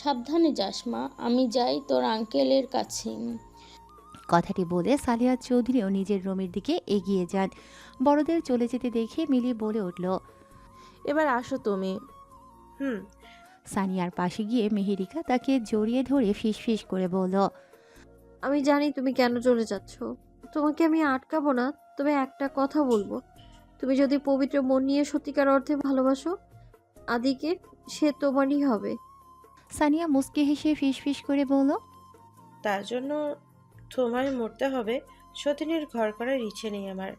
Speaker 3: সাবধানে যাস মা, আমি যাই তোর আঙ্কেলের কাছে।
Speaker 2: কথাটি বলে সালেহা চৌধুরীও নিজের রুমের দিকে এগিয়ে যান। বড়দের চলে যেতে দেখে মিলি বলে উঠল।
Speaker 10: এবার আসো তুমি।
Speaker 6: হুম।
Speaker 2: সানিয়ার পাশে গিয়ে মেহেরিকা তাকে জড়িয়ে ধরে ফিসফিস করে বলল।
Speaker 5: আমি জানি তুমি কেন চলে যাচ্ছ। তোমাকে আমি আটকাবো না, তবে একটা কথা বলবো। তুমি যদি পবিত্র মন নিয়ে সত্যিকার অর্থে ভালোবাসো আদিকে, সে তোমারই হবে।
Speaker 2: সানিয়া মুচকি হেসে ফিসফিস করে বলল।
Speaker 6: তার জন্য তোমায় মরতে হবে? সতীনের ঘর করার ইচ্ছে নেই আমার।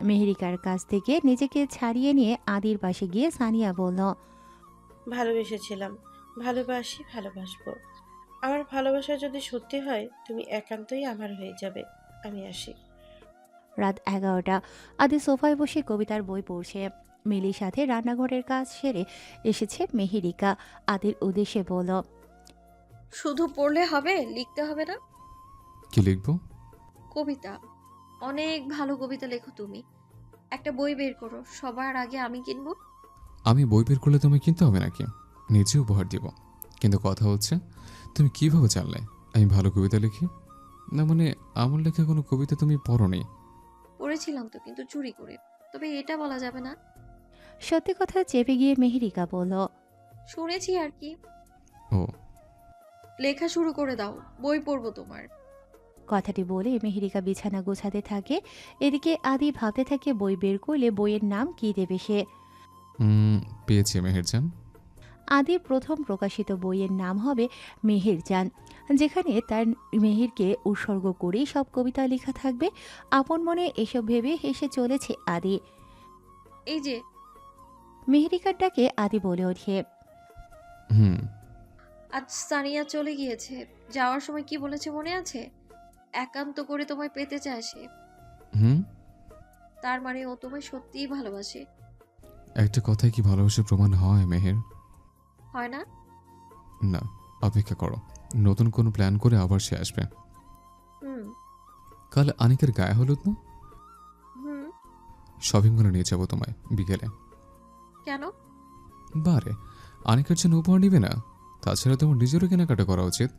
Speaker 2: মেহেরিকার কাছ থেকে নিজেকে ছাড়িয়ে নিয়ে আদির পাশে গিয়ে সানিয়া বলল।
Speaker 6: ভালোবেসেছিলাম, ভালোবাসি, ভালোবাসবো। আমার ভালোবাসা যদি সত্যি হয় তুমি একান্তই আমার হয়ে যাবে। আমি আসি।
Speaker 2: রাত 11টা। আদি সোফায় বসে কবিতার বই পড়ছে। মিলির সাথে রান্নাঘরের কাজ সেরে এসেছে মেহেরিকা। আদির উদ্দেশ্যে বলল।
Speaker 5: শুধু পড়লে হবে, লিখতে হবে না?
Speaker 1: কি লিখবো?
Speaker 5: কবিতা। অনেক ভালো কবিতা লেখো তুমি। একটা বই বের করো, সবার আগে আমি কিনবো।
Speaker 1: আমি বই বের করলে তুমি কিনতে হবে নাকি? নিজে উপহার দিব। কিন্তু কথা হচ্ছে, তুমি কিভাবে জানলে আমি ভালো কবিতা লিখি? না মানে আমার লেখা কোনো কবিতা তুমি পড়োনি?
Speaker 5: পড়েছিলাম তো, কিন্তু চুরি করে। তবে এটা বলা যাবে না।
Speaker 2: সত্যি কথা চেপে গিয়ে মেহেরিকা বলল।
Speaker 5: শুনেছি আর কি।
Speaker 1: ও,
Speaker 5: লেখা শুরু করে দাও, বই পড়বো তোমার।
Speaker 2: কথাটি বলে মেহেরিকা বিছানা গোছাতে থাকে। এদিকে আদি ভাবতে থাকে বই বের করলে বইয়ের নাম কি দেবে সে।
Speaker 1: পেয়েছি মেহেরজান।
Speaker 2: আদির প্রথম প্রকাশিত বইয়ের নাম হবে মেহেরজান, যেখানে তার মেহেরকে উৎসর্গ করেই সব কবিতা লেখা থাকবে। আপন মনে এসব ভেবে হেসে চলেছে আদি।
Speaker 5: এই যে
Speaker 2: মেহেরিকার ডাকে আদি বলে ওঠে।
Speaker 5: আজ সানিয়া চলে গিয়েছে। যাওয়ার সময় কি বলেছে মনে আছে? একান্ত করে তোমায় পেতে চায় সে। তার মানে ও তোমায় সত্যিই ভালোবাসে।
Speaker 1: একটা কথায় কি ভালোবাসার প্রমাণ হয় মেহের?
Speaker 5: হয় না?
Speaker 1: না, অপেক্ষা করো, নতুন কোনো প্ল্যান করে আবার সে আসবে।
Speaker 5: হুম
Speaker 1: কাল আনিকের গায়ে হলুদ না?
Speaker 5: হুম
Speaker 1: শপিং মলে নিয়ে যাবো তোমায় বিকেলে।
Speaker 5: কেন?
Speaker 1: বারে, আনিকার জন্য উপহার নিবে না? তাছাড়া তোমার নিজেরও কেনাকাটা করা উচিত।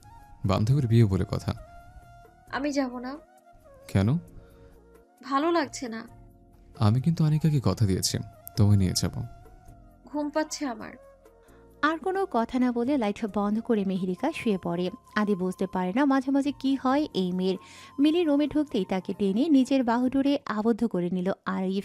Speaker 1: বান্ধবীর বিয়ে বলে কথা।
Speaker 5: আমি যাব না,
Speaker 1: কেন?
Speaker 5: ভালো লাগছে না।
Speaker 1: আমি কিন্তু আনিকাকে কথা দিয়েছি, তোমায় নিয়ে যাব।
Speaker 5: ঘুম পাচ্ছে আমার।
Speaker 2: আর কোনো কথা না বলে লাইট বন্ধ করে মেহেরিকা শুয়ে পড়ে। আদি বুঝতে পারে না মাঝে মাঝে কি হয় এই মেয়ের। মিলি রুমে ঢুকতেই তাকে টেনে নিজের বাহুডোরে আবদ্ধ করে নিল আরিফ।